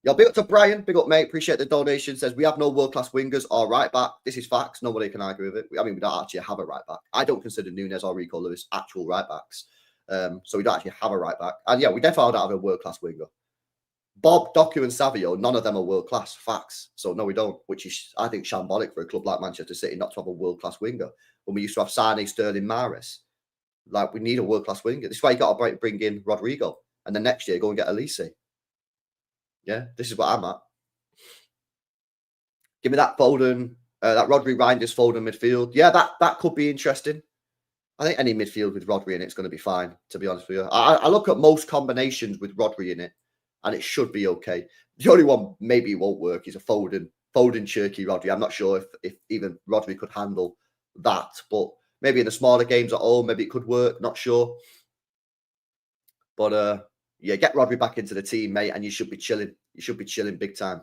Yo, big up to Brian. Big up, mate. Appreciate the donation. Says, we have no world-class wingers or right back. This is facts. Nobody can argue with it. I mean, we don't actually have a right back. I don't consider Nunes or Rico Lewis actual right backs. So we don't actually have a right back. And yeah, we definitely don't have a world-class winger. Bob, Doku, and Savio, none of them are world-class. Facts. So no, we don't, which is, I think, shambolic for a club like Manchester City not to have a world-class winger. When we used to have Sane, Sterling, Mahrez. Like, we need a world-class winger. This is why you got to bring in Rodrigo. And then next year, go and get Elise. Yeah, this is what I'm at. Give me that Foden, that Rodri Reinders Foden midfield. Yeah, that could be interesting. I think any midfield with Rodri in it's going to be fine, to be honest with you. I look at most combinations with Rodri in it, and it should be okay. The only one maybe it won't work is a Foden, Cherky, Rodri. I'm not sure if even Rodri could handle that, but maybe in the smaller games at home, maybe it could work. Not sure. But yeah, get Rodri back into the team, mate, and you should be chilling. You should be chilling big time.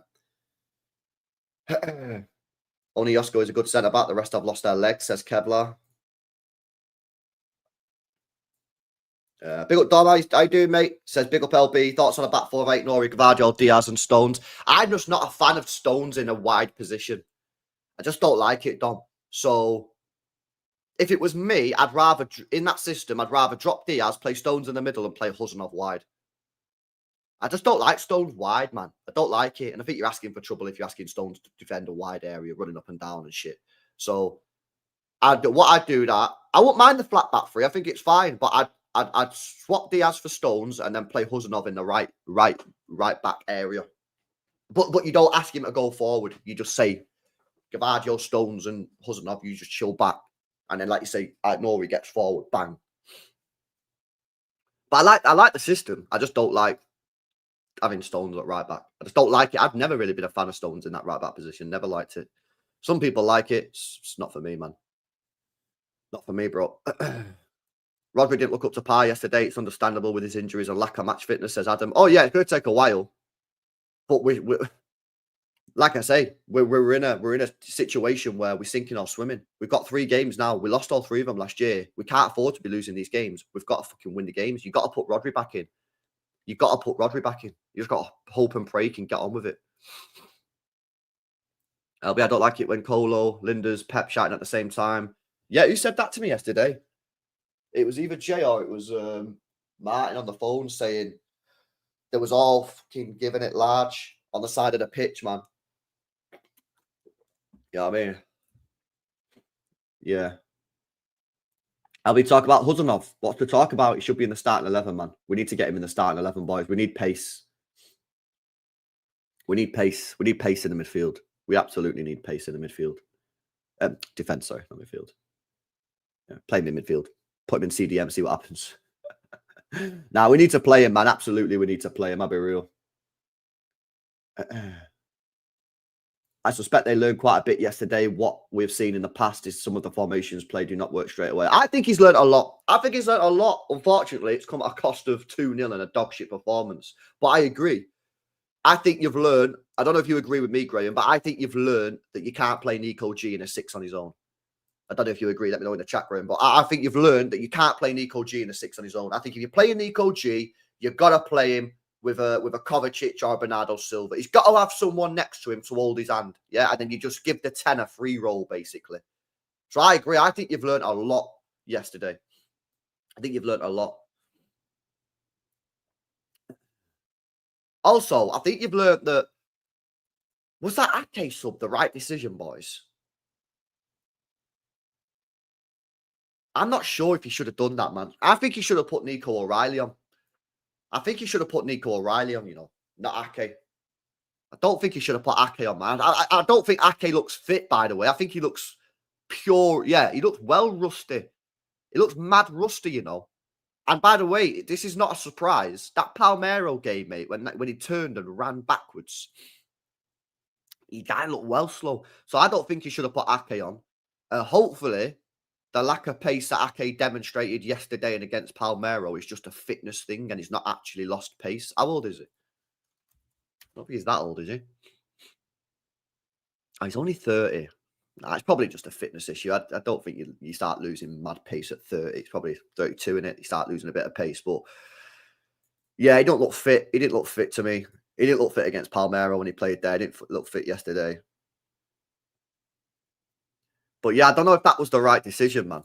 Only Josko is a good centre-back. The rest have lost their legs, says Kevlar. Big up Dom, how you doing, mate? Says big up LB. Thoughts on a back 4 of 8, Nori, Guardiola, Diaz and Stones. I'm just not a fan of Stones in a wide position. I just don't like it, Dom. So if it was me, I'd rather, in that system, I'd rather drop Diaz, play Stones in the middle and play Huzanov wide. I just don't like Stones wide, man. I don't like it. And I think you're asking for trouble if you're asking Stones to defend a wide area, running up and down and shit. So I wouldn't mind the flat back three. I think it's fine. But I'd swap Diaz for Stones and then play Huzanov in the right back area. But you don't ask him to go forward. You just say, Guardiola, Stones and Huzanov, you just chill back. And then, like you say, Nori gets forward, bang. But I like the system. I just don't like having Stones at right back. I just don't like it. I've never really been a fan of Stones in that right back position. Never liked it. Some people like it. It's not for me, man. Not for me, bro. Rodri didn't look up to par yesterday. It's understandable with his injuries and lack of match fitness, says Adam. Oh, yeah, it's going to take a while. But we like I say, we're in a situation where we're sinking or swimming. We've got 3 games now. We lost all 3 of them last year. We can't afford to be losing these games. We've got to fucking win the games. You've got to put Rodri back in. You've got to put Rodri back in. You just got to hope and pray you can get on with it. LB, I don't like it when Colo, Linders, Pep shouting at the same time. Yeah, who said that to me yesterday? It was either Jay or it was Martin on the phone saying they was all fucking giving it large on the side of the pitch, man. You know what I mean? Yeah. I'll be talking about Huzanov. What's to talk about? He should be in the starting 11, man. We need to get him in the starting 11, boys. We need pace. We need pace. We need pace in the midfield. We absolutely need pace in the midfield. Defense, sorry, not midfield. Yeah, play him in midfield. Put him in CDM, see what happens. Now, we need to play him, man. Absolutely, we need to play him. I'll be real. I suspect they learned quite a bit yesterday. What we've seen in the past is some of the formations played do not work straight away. I think he's learned a lot. Unfortunately, it's come at a cost of 2-0 and a dog shit performance. But I agree. I think you've learned, I don't know if you agree with me, Graham, but I think you've learned that you can't play Nico G in a 6 on his own. I don't know if you agree. Let me know in the chat room. But I think you've learned that you can't play Nico G in a 6 on his own. I think if you're playing Nico G, you've got to play him with a Kovacic or a Bernardo Silva. He's got to have someone next to him to hold his hand. Yeah. And then you just give the 10 a free roll, basically. So I agree. I think you've learned a lot yesterday. I think you've learned a lot. Also, I think you've learned that, was that Ake sub the right decision, boys? I'm not sure if he should have done that, man. I think he should have put Nico O'Reilly on. Not Ake. I don't think he should have put Ake on, man. I don't think Ake looks fit, by the way. I think he looks pure. Yeah, he looks well rusty. He looks mad rusty, you know. And by the way, this is not a surprise. That Palmeiro game, mate, when he turned and ran backwards, he guy looked well slow. So I don't think he should have put Ake on. Hopefully, the lack of pace that Ake demonstrated yesterday and against Palmeiro is just a fitness thing and he's not actually lost pace. How old is he? I don't think he's that old, is he? Oh, he's only 30. Nah, it's probably just a fitness issue. I don't think you start losing mad pace at 30. It's probably 32 in it. You start losing a bit of pace. But yeah, he don't look fit. He didn't look fit to me. He didn't look fit against Palmeiro when he played there. He didn't look fit yesterday. But yeah, I don't know if that was the right decision, man.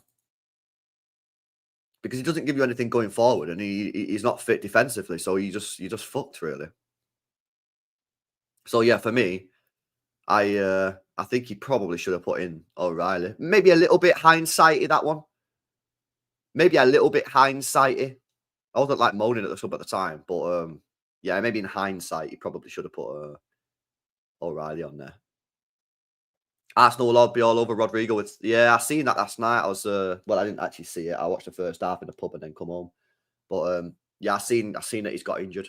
Because he doesn't give you anything going forward and he's not fit defensively. So you just fucked, really. So yeah, for me, I think he probably should have put in O'Reilly. Maybe a little bit hindsighty, that one. Maybe a little bit hindsighty. I wasn't like moaning at the sub at the time, but yeah, maybe in hindsight, he probably should have put O'Reilly on there. Arsenal will all be all over Rodrigo. Yeah, I seen that last night. I was well, I didn't actually see it. I watched the first half in the pub and then come home. But yeah, I seen that he's got injured.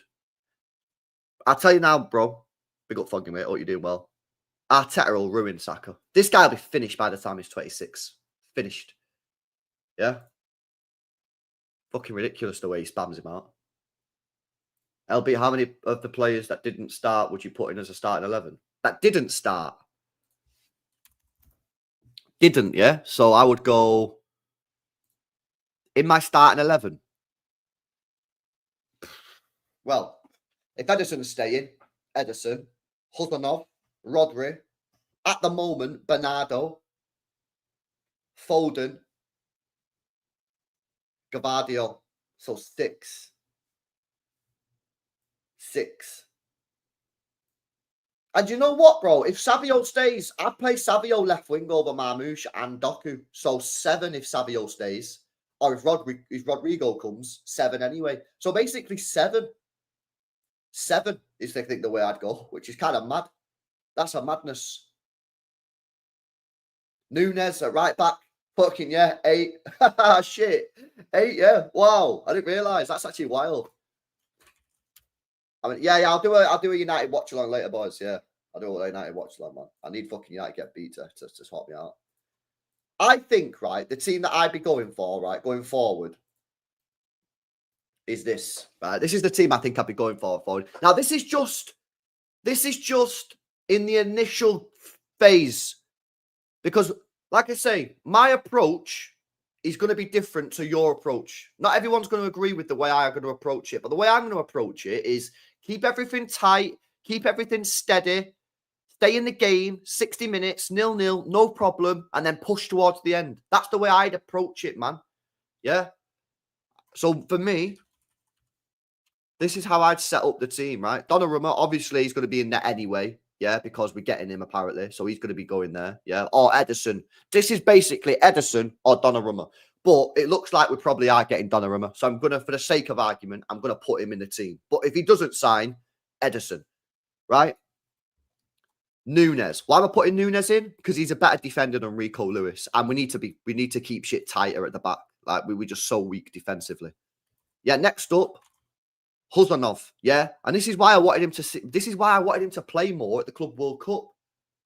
I'll tell you now, bro. Big up Foggy, mate. Hope you're doing well. Arteta will ruin Saka. This guy will be finished by the time he's 26. Finished. Yeah. Fucking ridiculous the way he spams him out. LB, how many of the players that didn't start would you put in as a starting 11? That didn't start. Didn't, yeah? So I would go in my starting 11. Well, if Ederson's staying, Ederson, Hudonov, Rodri, at the moment, Bernardo, Foden, Guardiola. So 6. 6. And you know what, bro? If Savio stays, I'd play Savio left wing over Marmoush and Doku. So 7 if Savio stays. Or if Rodrigo comes, 7 anyway. So basically 7. 7 is, I think, the way I'd go, which is kind of mad. That's a madness. Nunes at right back. Fucking yeah, 8. Shit. 8, yeah. Wow. I didn't realise. That's actually wild. I mean, yeah, I'll do a United watch along later, boys. Yeah. I'll do a United watch along, man. I need fucking United to get beat to sort me out. I think, right, the team that I'd be going for, right, going forward, is this. Right? This is the team I think I'd be going forward. Now, this is just in the initial phase. Because, like I say, my approach is going to be different to your approach. Not everyone's going to agree with the way I'm going to approach it. But the way I'm going to approach it is keep everything tight, keep everything steady, stay in the game, 60 minutes, 0-0, no problem, and then push towards the end. That's the way I'd approach it, man. Yeah? So, for me, this is how I'd set up the team, right? Donnarumma, obviously, he's going to be in there anyway. Yeah, because we're getting him, apparently. So he's going to be going there. Yeah. Or Ederson. This is basically Ederson or Donnarumma. But it looks like we probably are getting Donnarumma. So I'm going to, for the sake of argument, I'm going to put him in the team. But if he doesn't sign, Ederson. Right? Nunes. Why am I putting Nunes in? Because he's a better defender than Rico Lewis. And we need to keep shit tighter at the back. Like, we're just so weak defensively. Yeah, next up. Huzanov, yeah, and this is why I wanted him to play more at the Club World Cup.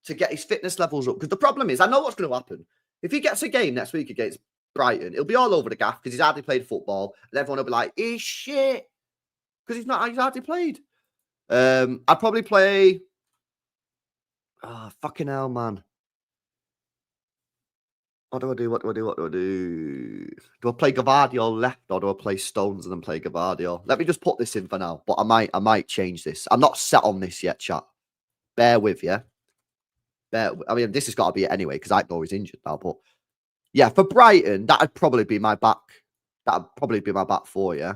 to get his fitness levels up. Because the problem is, I know what's going to happen. If he gets a game next week against Brighton, it'll be all over the gaff because he's hardly played football. And everyone will be like, he's shit. Because he's hardly played. I'd probably play... Oh, fucking hell, man. What do I do? Do I play Guardiola left or do I play Stones and then play Guardiola? Let me just put this in for now, but I might change this. I'm not set on this yet, chat. Bear with, yeah? I mean, this has got to be it anyway, because Aitnouri's injured now, but yeah, for Brighton, that'd probably be my back. That'd probably be my back four, yeah?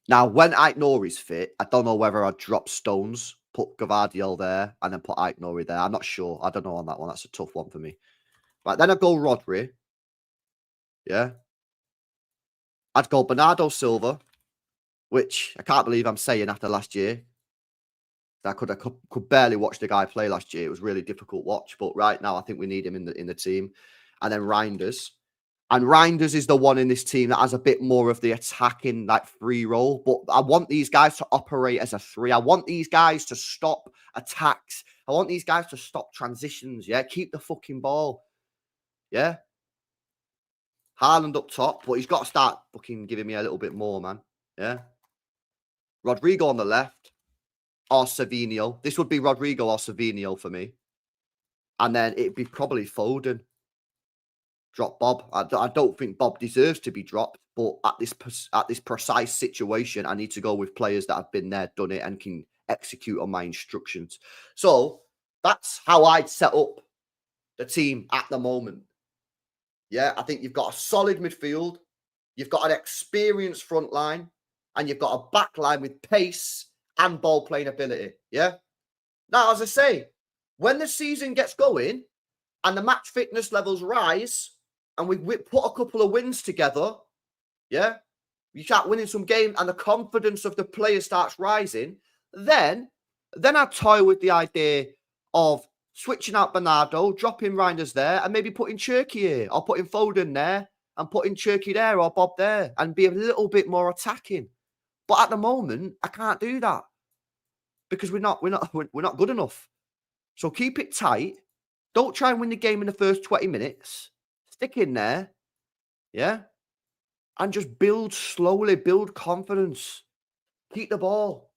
Now, when Aitnouri's fit, I don't know whether I'd drop Stones, put Guardiola there, and then put Aitnouri there. I'm not sure. I don't know on that one. That's a tough one for me. Right, then I'd go Rodri. Yeah. I'd go Bernardo Silva, which I can't believe I'm saying after last year. I could barely watch the guy play last year. It was really difficult watch. But right now, I think we need him in the team. And then Reinders. And Reinders is the one in this team that has a bit more of the attacking, like, free role. But I want these guys to operate as a 3. I want these guys to stop attacks. I want these guys to stop transitions. Yeah, keep the fucking ball. Yeah. Haaland up top, but he's got to start fucking giving me a little bit more, man. Yeah. Rodrigo on the left. Or Savinho. This would be Rodrigo or Savinho for me. And then it'd be probably Foden. Drop Bob. I don't think Bob deserves to be dropped, but at this precise situation, I need to go with players that have been there, done it, and can execute on my instructions. So that's how I'd set up the team at the moment. Yeah, I think you've got a solid midfield, you've got an experienced front line, and you've got a back line with pace and ball playing ability. Yeah. Now, as I say, when the season gets going and the match fitness levels rise, and we put a couple of wins together, yeah, you start winning some games and the confidence of the player starts rising, then I'd toy with the idea of switching out Bernardo, dropping Reinders there, and maybe putting Cherky here, or putting Foden there, and putting Cherky there, or Bob there, and be a little bit more attacking. But at the moment, I can't do that because we're not good enough. So keep it tight. Don't try and win the game in the first 20 minutes. Stick in there, yeah, and just build slowly, build confidence. Keep the ball.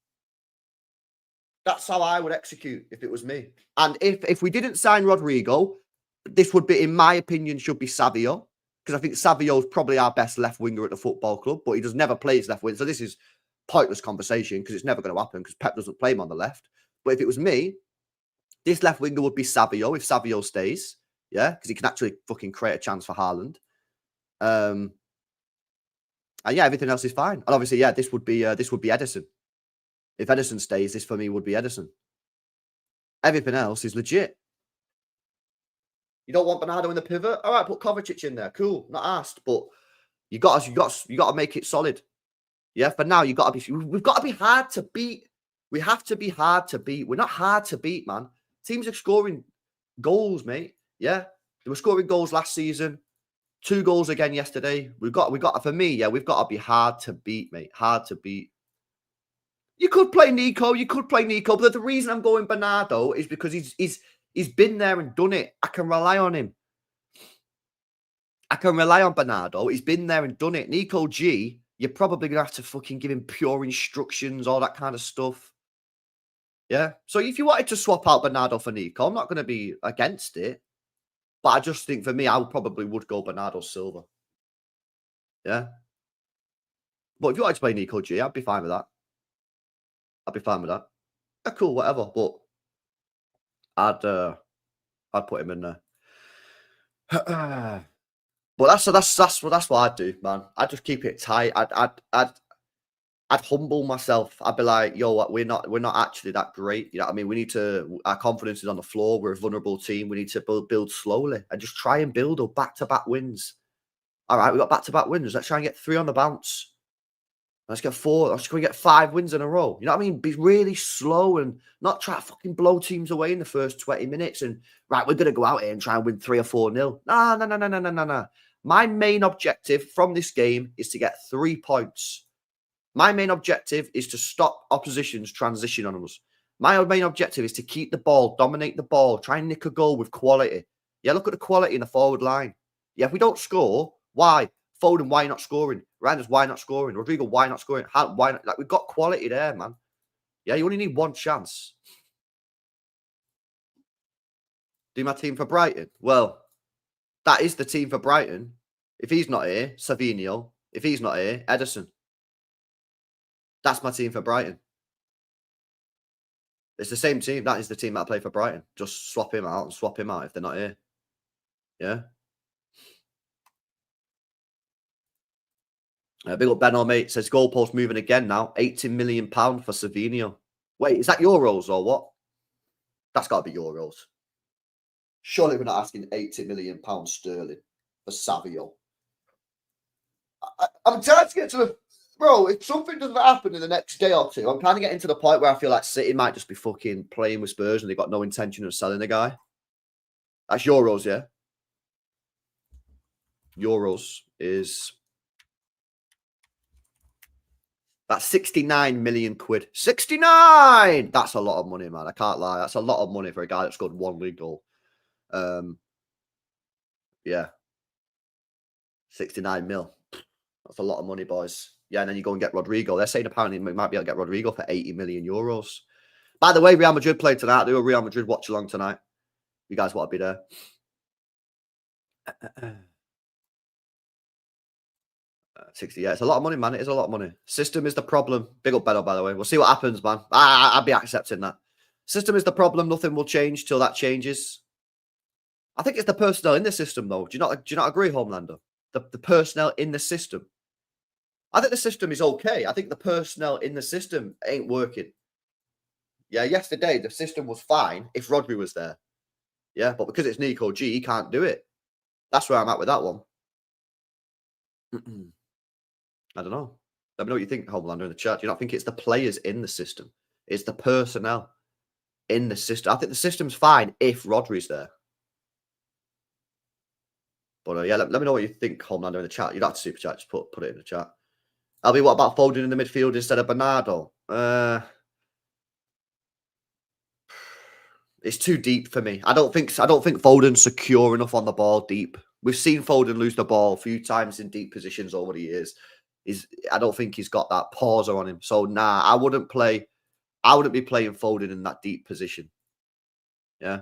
That's how I would execute if it was me. And if we didn't sign Rodrigo, this would be, in my opinion, should be Savio, because I think Savio is probably our best left winger at the football club, but he does never play his left wing. So this is pointless conversation because it's never going to happen because Pep doesn't play him on the left. But if it was me, this left winger would be Savio if Savio stays. Yeah, because he can actually fucking create a chance for Haaland. And yeah, everything else is fine. And obviously, yeah, this would be Edison. If Edison stays, this for me would be Edison. Everything else is legit. You don't want Bernardo in the pivot? All right, put Kovacic in there. Cool, not asked, but you got to make it solid. Yeah, for now we've got to be hard to beat. We have to be hard to beat. We're not hard to beat, man. Teams are scoring goals, mate. Yeah, they were scoring goals last season. 2 goals again yesterday. We've got for me, yeah, we've got to be hard to beat, mate. Hard to beat. You could play Nico, but the reason I'm going Bernardo is because he's been there and done it. I can rely on him. I can rely on Bernardo. He's been there and done it. Nico G, you're probably gonna have to fucking give him pure instructions, all that kind of stuff. Yeah. So if you wanted to swap out Bernardo for Nico, I'm not going to be against it. But I just think for me, I probably would go Bernardo Silva. Yeah. But if you wanted to play Nico G, I'd be fine with that. Yeah, cool, whatever. But I'd put him in there. But that's what I'd do, man. I'd just keep it tight. I'd humble myself. I'd be like, yo, we're not actually that great. You know what I mean? Our confidence is on the floor. We're a vulnerable team. We need to build slowly and just try and build up back-to-back wins. All right, we got back-to-back wins. Let's try and get 3 on the bounce. Let's get 4. Let's get 5 wins in a row. You know what I mean? Be really slow and not try to fucking blow teams away in the first 20 minutes. And right, we're going to go out here and try and win 3 or 4-0. No. My main objective from this game is to get 3 points. My main objective is to stop opposition's transition on us. My main objective is to keep the ball, dominate the ball, try and nick a goal with quality. Yeah, look at the quality in the forward line. Yeah, if we don't score, why? Foden, why not scoring? Randers, why not scoring? Rodrigo, why not scoring? Why not? Like, we've got quality there, man. Yeah, you only need one chance. Do my team for Brighton? Well, that is the team for Brighton. If he's not here, Savinho. If he's not here, Edison. That's my team for Brighton. It's the same team. That is the team that I play for Brighton. Just swap him out and swap him out if they're not here. Yeah. Big up Ben, mate. Says goalpost moving again now. £80 million for Savinho. Wait, is that euros or what? That's got to be euros. Surely we're not asking £80 million sterling for Savio. I'm trying to get to the... Bro, if something doesn't happen in the next day or two, I'm kind of getting to the point where I feel like City might just be fucking playing with Spurs and they've got no intention of selling the guy. That's euros, yeah? Euros is... That's 69 million quid. 69! That's a lot of money, man. I can't lie. That's a lot of money for a guy that scored one league goal. Yeah. 69 mil. That's a lot of money, boys. Yeah, and then you go and get Rodrigo. They're saying apparently we might be able to get Rodrigo for 80 million euros. By the way, Real Madrid played tonight. Do a Real Madrid watch along tonight. You guys want to be there. 60, yeah. It's a lot of money, man. It is a lot of money. System is the problem. Big up Beto, by the way. We'll see what happens, man. I'll be accepting that. System is the problem. Nothing will change till that changes. I think it's the personnel in the system, though. Do you not agree, Homelander? The personnel in the system. I think the system is okay. I think the personnel in the system ain't working. Yeah, yesterday the system was fine if Rodri was there. Yeah, but because it's Nico G, he can't do it. That's where I'm at with that one. I don't know. Let me know what you think, Homelander, in the chat. Do you not think it's the players in the system? It's the personnel in the system. I think the system's fine if Rodri's there. But yeah, let me know what you think, Homelander, in the chat. You don't have to super chat. Just put it in the chat. Albie, what about Foden in the midfield instead of Bernardo? It's too deep for me. I don't think Foden's secure enough on the ball deep. We've seen Foden lose the ball a few times in deep positions over the years. I don't think he's got that pauser on him. So nah, I wouldn't be playing Foden in that deep position. Yeah.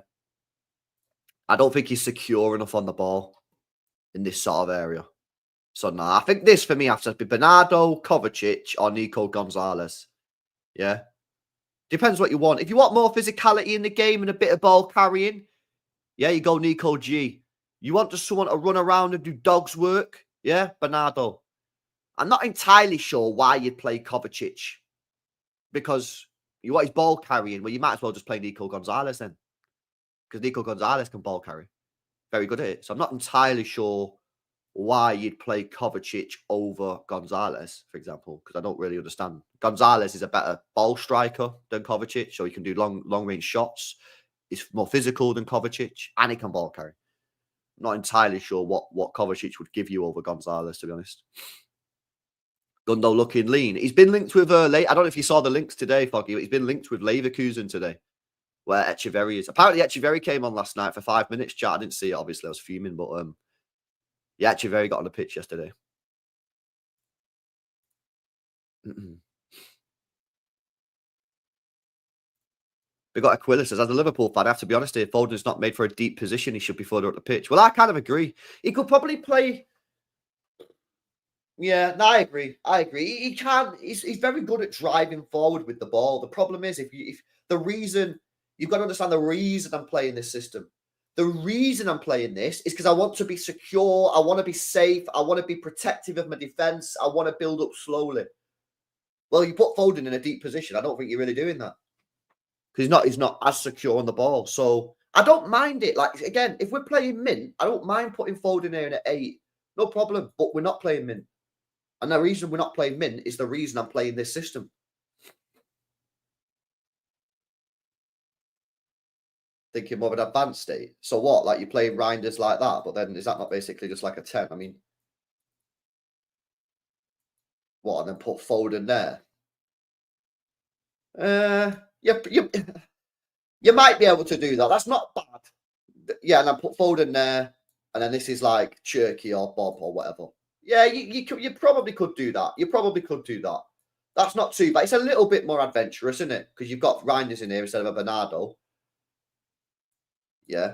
I don't think he's secure enough on the ball in this sort of area. So nah, I think this for me has to be Bernardo, Kovacic, or Nico Gonzalez. Yeah. Depends what you want. If you want more physicality in the game and a bit of ball carrying, yeah, you go Nico G. You want just someone to run around and do dog's work, yeah, Bernardo. I'm not entirely sure why you'd play Kovacic because you want his ball carrying. Well, you might as well just play Nico Gonzalez then because Nico Gonzalez can ball carry. Very good at it. So I'm not entirely sure why you'd play Kovacic over Gonzalez, for example, because I don't really understand. Gonzalez is a better ball striker than Kovacic, so he can do long range shots. He's more physical than Kovacic, and he can ball carry. I'm not entirely sure what Kovacic would give you over Gonzalez, to be honest. Gundo looking lean. He's been linked with I don't know if you saw the links today, Foggy, but he's been linked with Leverkusen today, where Echeverry is. Apparently, Echeverry came on last night for 5 minutes. Chat. I didn't see it. Obviously, I was fuming, but yeah, Echeverry got on the pitch yesterday. We got Aquila says, as a Liverpool fan, I have to be honest here, Foden's not made for a deep position. He should be further up the pitch. Well, I kind of agree. He could probably play. Yeah, no, I agree. He can. He's very good at driving forward with the ball. The problem is if the reason you've got to understand the reason I'm playing this system. The reason I'm playing this is because I want to be secure. I want to be safe. I want to be protective of my defense. I want to build up slowly. Well, you put Foden in a deep position. I don't think you're really doing that because he's not as secure on the ball. So I don't mind it. Like again, if we're playing mint, I don't mind putting Foden in at 8. No problem. But we're not playing mint. And the reason we're not playing mint is the reason I'm playing this system. Thinking more of an advanced state. So what? Like you're playing Reinders like that, but then is that not basically just like a 10? I mean, what? And then put Foden there? you might be able to do that. That's not bad. Yeah, and then put Foden there, and then this is like Cherky or Bob or whatever. Yeah, you probably could do that. You probably could do that. That's not too bad. It's a little bit more adventurous, isn't it? Because you've got Reinders in here instead of a Bernardo. Yeah.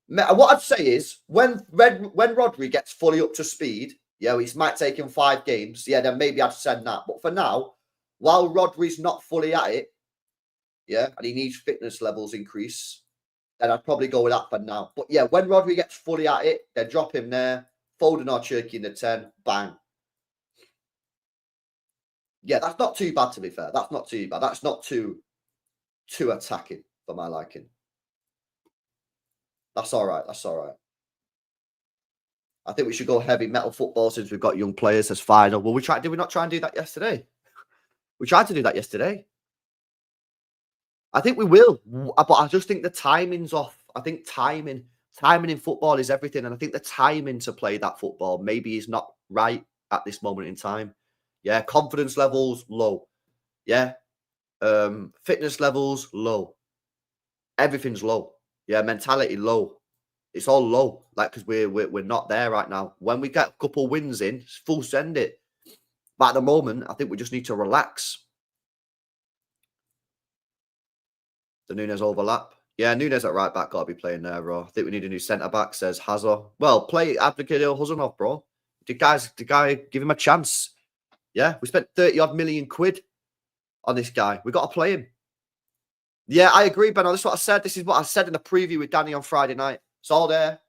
What I'd say is when Rodri gets fully up to speed, yeah, it might take him 5 games. Yeah, then maybe I'd send that. But for now, while Rodri's not fully at it, yeah, and he needs fitness levels increase, then I'd probably go with that for now. But yeah, when Rodri gets fully at it, then drop him there, Foden or Cherky in the 10, bang. Yeah, that's not too bad to be fair. That's not too bad. That's not too attacking for my liking. That's all right. That's all right. I think we should go heavy metal football since we've got young players as final. Well, did we not try and do that yesterday? We tried to do that yesterday. I think we will, but I just think the timing's off. I think timing in football is everything, and I think the timing to play that football maybe is not right at this moment in time. Yeah, confidence levels low. Yeah, fitness levels low. Everything's low. Yeah, mentality low. It's all low, like because we're not there right now. When we get a couple wins in, full send it. But at the moment, I think we just need to relax. The Nunes overlap. Yeah, Nunes at right back got to be playing there, bro. I think we need a new centre back, says Hazard. Well, play Abdelkader Huzanov, bro. The guy, give him a chance. Yeah, we spent 30 odd million quid on this guy. We got to play him. Yeah, I agree, Ben. This is what I said. This is what I said in the preview with Danny on Friday night. It's all there.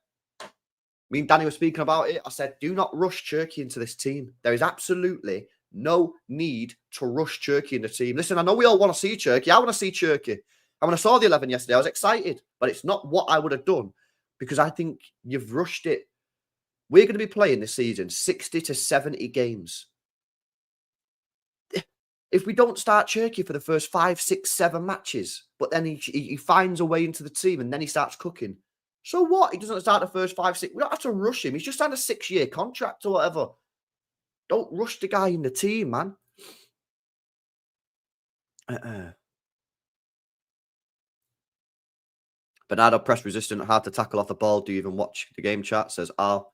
Me and Danny were speaking about it. I said, do not rush Cherky into this team. There is absolutely no need to rush Cherky in the team. Listen, I know we all want to see Cherky. I want to see Cherky. And when I saw the 11 yesterday, I was excited. But it's not what I would have done because I think you've rushed it. We're going to be playing this season 60 to 70 games. If we don't start Cherky for the first 5, 6, 7 matches, but then he finds a way into the team and then he starts cooking. So what? He doesn't start the first 5, 6. We don't have to rush him. He's just signed a 6-year contract or whatever. Don't rush the guy in the team, man. Bernardo press resistant, hard to tackle off the ball. Do you even watch the game chat? Says Al.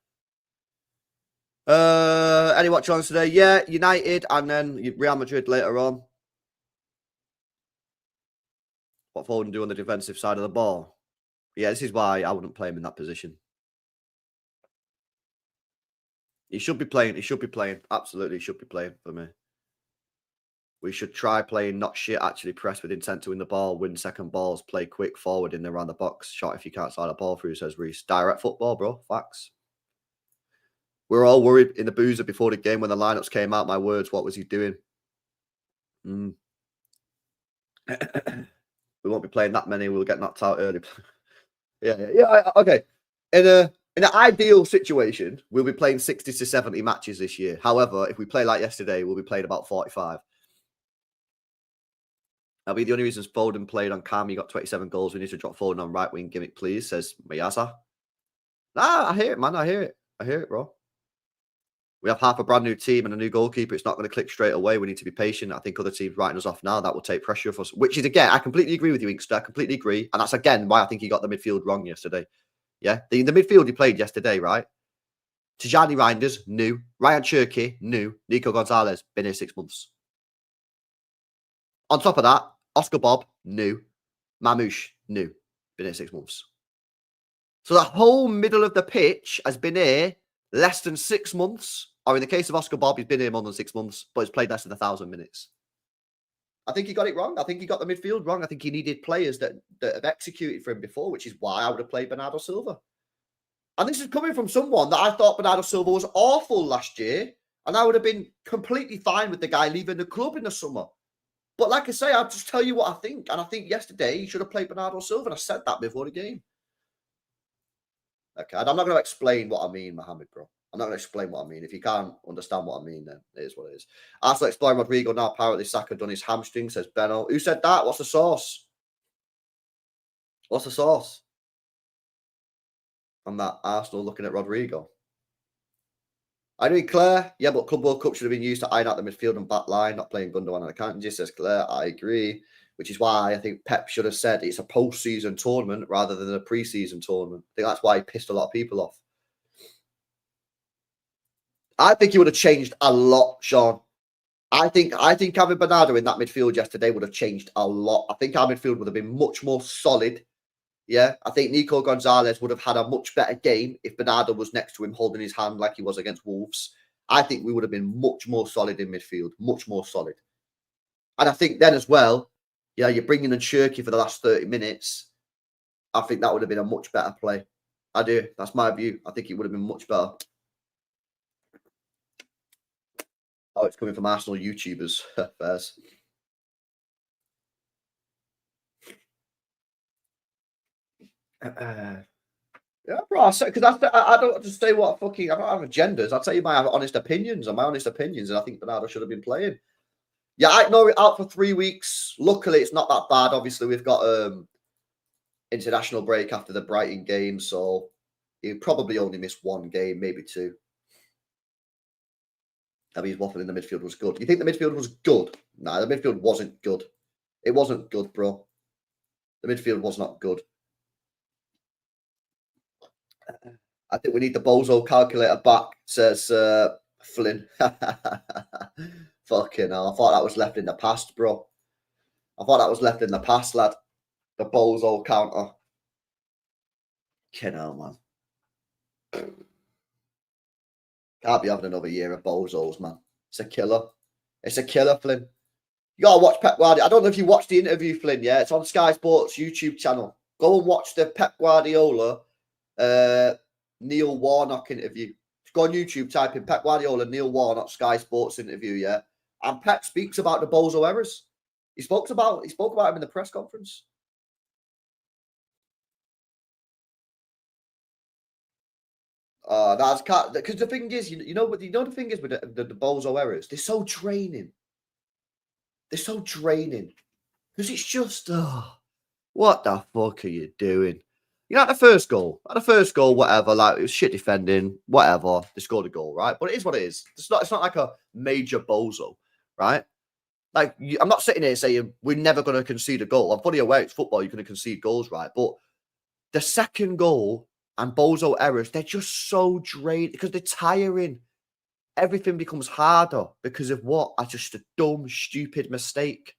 Any watch on today? Yeah, United and then Real Madrid later on. What Foden do on the defensive side of the ball? Yeah, this is why I wouldn't play him in that position. He should be playing. He should be playing. Absolutely, he should be playing for me. We should try playing not shit, actually press with intent to win the ball, win second balls, play quick forward in and around the box. Shot if you can't slide a ball through, says Reese. Direct football, bro. Facts. We were all worried in the boozer before the game when the lineups came out. My words, what was he doing? We won't be playing that many. We'll get knocked out early. Yeah. Okay. In an ideal situation, we'll be playing 60 to 70 matches this year. However, if we play like yesterday, we'll be playing about 45. That'll be the only reasons Foden played on Cam. He got 27 goals. We need to drop Foden on right wing gimmick, please, says Mayasa. Nah, I hear it, man. I hear it, bro. We have half a brand new team and a new goalkeeper. It's not going to click straight away. We need to be patient. I think other teams writing us off now, that will take pressure off us. Which is, again, I completely agree with you, Inkster. I completely agree. And that's, again, why I think he got the midfield wrong yesterday. Yeah? The midfield he played yesterday, right? Tijani Reinders, new. Ryan Cherky, new. Nico Gonzalez, been here 6 months. On top of that, Oscar Bob, new. Mamouche, new. Been here 6 months. So the whole middle of the pitch has been here less than 6 months. Or in the case of Oscar Bob, he's been here more than 6 months, but he's played less than 1,000 minutes. I think he got it wrong. I think he got the midfield wrong. I think he needed players that have executed for him before, which is why I would have played Bernardo Silva. And this is coming from someone that I thought Bernardo Silva was awful last year, and I would have been completely fine with the guy leaving the club in the summer. But like I say, I'll just tell you what I think. And I think yesterday he should have played Bernardo Silva, and I said that before the game. Okay, I'm not going to explain what I mean, Mohammed, bro. I'm not going to explain what I mean. If you can't understand what I mean, then it is what it is. Arsenal exploring Rodrigo now. Apparently, Saka done his hamstring, says Benno. Who said that? What's the source? What's the source? On that Arsenal looking at Rodrigo. I mean, Claire, yeah, but Club World Cup should have been used to iron out the midfield and back line, not playing Gundogan and Akanji, says Claire. I agree, which is why I think Pep should have said it's a post-season tournament rather than a pre-season tournament. I think that's why he pissed a lot of people off. I think he would have changed a lot, Sean. I think having Bernardo in that midfield yesterday would have changed a lot. I think our midfield would have been much more solid. Yeah, I think Nico Gonzalez would have had a much better game if Bernardo was next to him holding his hand like he was against Wolves. I think we would have been much more solid in midfield, much more solid. And I think then as well, yeah, you're bringing in Shirky for the last 30 minutes. I think that would have been a much better play. I do. That's my view. I think it would have been much better. Oh, it's coming from Arsenal YouTubers. Fairs. Yeah, bro. Because I don't just say what fucking. I don't have agendas. I'll tell you my honest opinions. And I think Bernardo should have been playing. Yeah, I know it out for 3 weeks. Luckily, it's not that bad. Obviously, we've got international break after the Brighton game, so he probably only missed 1 game, maybe 2. I mean, his waffle in the midfield was good. You think the midfield was good? Nah, the midfield wasn't good. It wasn't good, bro. The midfield was not good. I think we need the Bozo calculator back, says Flynn. Fucking hell. I thought that was left in the past, bro. I thought that was left in the past, lad. The Bozo counter. Fucking hell, man. Can't be having another year of Bozos, man. It's a killer. It's a killer, Flynn. You gotta watch Pep Guardiola. I don't know if you watched the interview, Flynn. Yeah, it's on Sky Sports YouTube channel. Go and watch the Pep Guardiola, Neil Warnock interview. Go on YouTube, type in Pep Guardiola, Neil Warnock, Sky Sports interview. Yeah, and Pep speaks about the Bozo errors. He spoke about him in the press conference. That's because the thing is, you know the thing is with the Bozo errors, they're so draining. They're so draining because it's just, what the fuck are you doing? You know, at the first goal, whatever, like it was shit defending, whatever. They scored a goal, right? But it is what it is. It's not like a major bozo, right? Like I'm not sitting here saying we're never going to concede a goal. I'm fully aware it's football. You're going to concede goals, right? But the second goal and bozo errors, they're just so draining because they're tiring. Everything becomes harder because of what? Just a dumb, stupid mistake.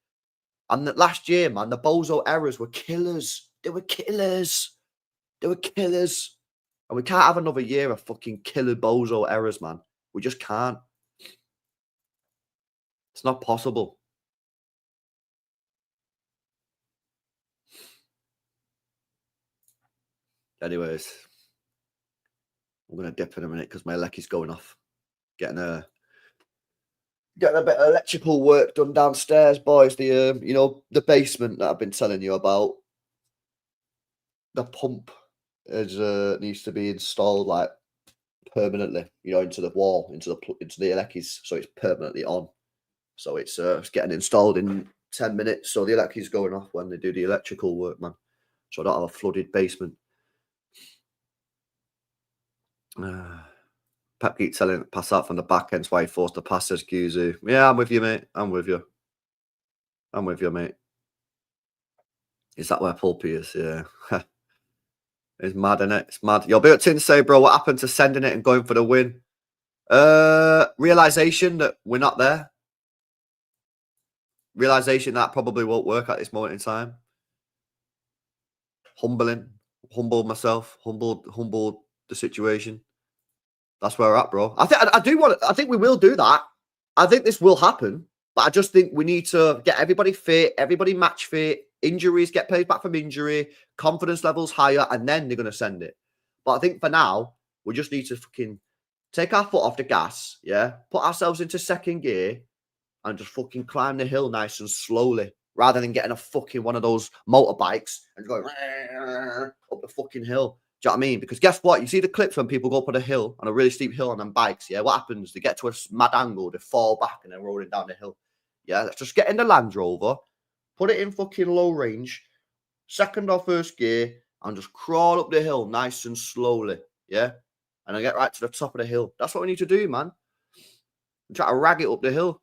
And that last year, man, the bozo errors were killers. They were killers. They were killers. And we can't have another year of fucking killer bozo errors, man. We just can't. It's not possible. Anyways, I'm going to dip in a minute because my lecky's going off. Getting a bit of electrical work done downstairs, boys. The basement that I've been telling you about. The pump needs to be installed like permanently, into the wall, into the eleckies, so it's permanently on. So it's getting installed in 10 minutes. So the eleckies going off when they do the electrical work, man. So I don't have a flooded basement. Pep keeps telling pass out from the back, hence why he forced the pass, says Guzu. Yeah, I'm with you, mate. I'm with you, mate. Is that where Pulpy is? Yeah. It's mad, isn't it? It's mad. You'll be at to say, bro, what happened to sending it and going for the win? Realization that we're not there. Realization that probably won't work at this moment in time. Humbled myself. Humbled the situation. That's where we're at, bro. I think we will do that. I think this will happen. But I just think we need to get everybody fit, everybody match fit, injuries, get paid back from injury, confidence levels higher, and then they're going to send it. But I think for now, we just need to fucking take our foot off the gas, yeah? Put ourselves into second gear and just fucking climb the hill nice and slowly, rather than getting a fucking one of those motorbikes and going up the fucking hill. Do you know what I mean? Because guess what? You see the clips when people go up on a hill, on a really steep hill on them bikes, yeah? What happens? They get to a mad angle, they fall back and they're rolling down the hill. Yeah, let's just get in the Land Rover, put it in fucking low range, second or first gear, and just crawl up the hill nice and slowly, yeah? and I get right to the top of the hill. That's what we need to do, man. Try to rag it up the hill.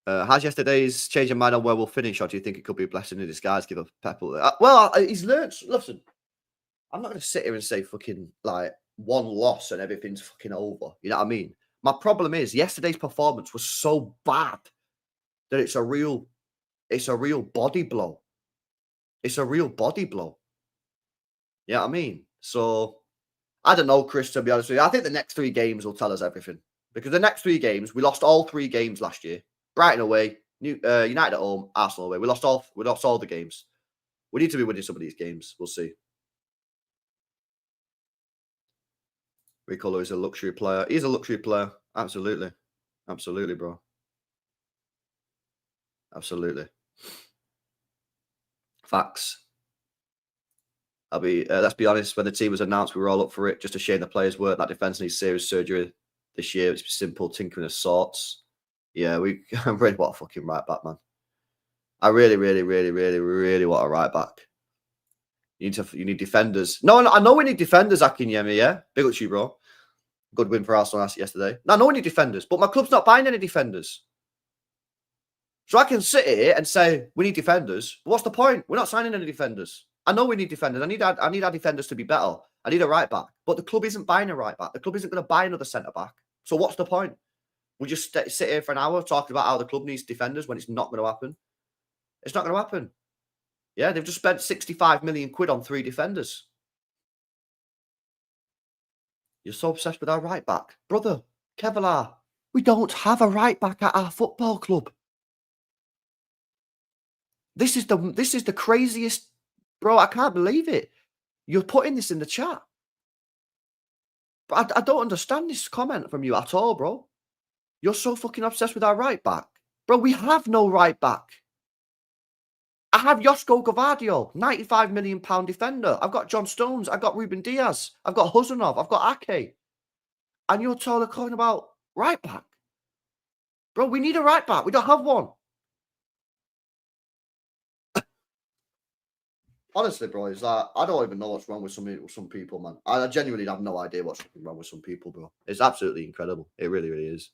Has yesterday's change of mind on where we'll finish, or do you think it could be a blessing in disguise? Give a pep. Well, he's learned. Listen, I'm not going to sit here and say fucking like one loss and everything's fucking over. You know what I mean? My problem is yesterday's performance was so bad that it's a real body blow. It's a real body blow. You know what I mean? So I don't know, Chris, to be honest with you. I think the next 3 games will tell us everything. Because the next 3 games, we lost all 3 games last year. Brighton away, United at home, Arsenal away. We lost all the games. We need to be winning some of these games. We'll see. Riccolo is a luxury player. He's a luxury player. Absolutely. Absolutely, bro. Absolutely. Facts. Let's be honest, when the team was announced, we were all up for it. Just a shame the players weren't. That defence needs serious surgery this year. It's simple tinkering of sorts. Yeah, I really want a fucking right back, man. I really, really, really, really, really want a right back. You need defenders. No, I know we need defenders, Akinyemi, yeah? Big up to you, bro. Good win for Arsenal yesterday. No, I know we need defenders, but my club's not buying any defenders. So I can sit here and say, we need defenders. But what's the point? We're not signing any defenders. I know we need defenders. I need our defenders to be better. I need a right back. But the club isn't buying a right back. The club isn't going to buy another centre back. So what's the point? We just sit here for an hour talking about how the club needs defenders when it's not going to happen. It's not going to happen. Yeah, they've just spent 65 million quid on 3 defenders. You're so obsessed with our right back. Brother, Kevlar, we don't have a right back at our football club. This is the craziest, bro. I can't believe it. You're putting this in the chat. But I don't understand this comment from you at all, bro. You're so fucking obsessed with our right back. Bro, we have no right back. I have Josko Gvardiol, £95 million defender. I've got John Stones. I've got Ruben Diaz. I've got Huzanov. I've got Ake. And you're talking about right back. Bro, we need a right back. We don't have one. Honestly, bro, it's like, I don't even know what's wrong with some people, man. I genuinely have no idea what's wrong with some people, bro. It's absolutely incredible. It really, really is.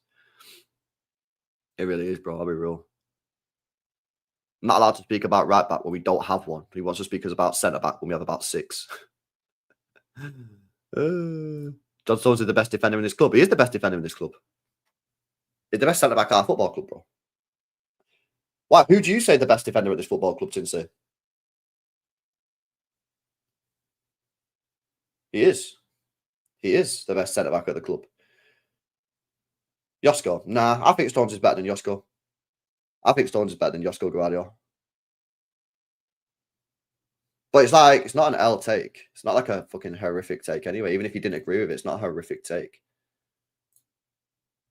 It really is, bro. I'll be real. I'm not allowed to speak about right back when we don't have one. He wants to speak about centre back when we have about 6. John Stones is the best defender in this club. He is the best defender in this club. He's the best centre back at our football club, bro. Why? Who do you say the best defender at this football club, Tinsey? He is. He is the best centre back at the club. Josko. Nah, I think Stones is better than Josko. I think Stones is better than Josko Gvardiol. But it's like, it's not an L take. It's not like a fucking horrific take anyway. Even if you didn't agree with it, it's not a horrific take.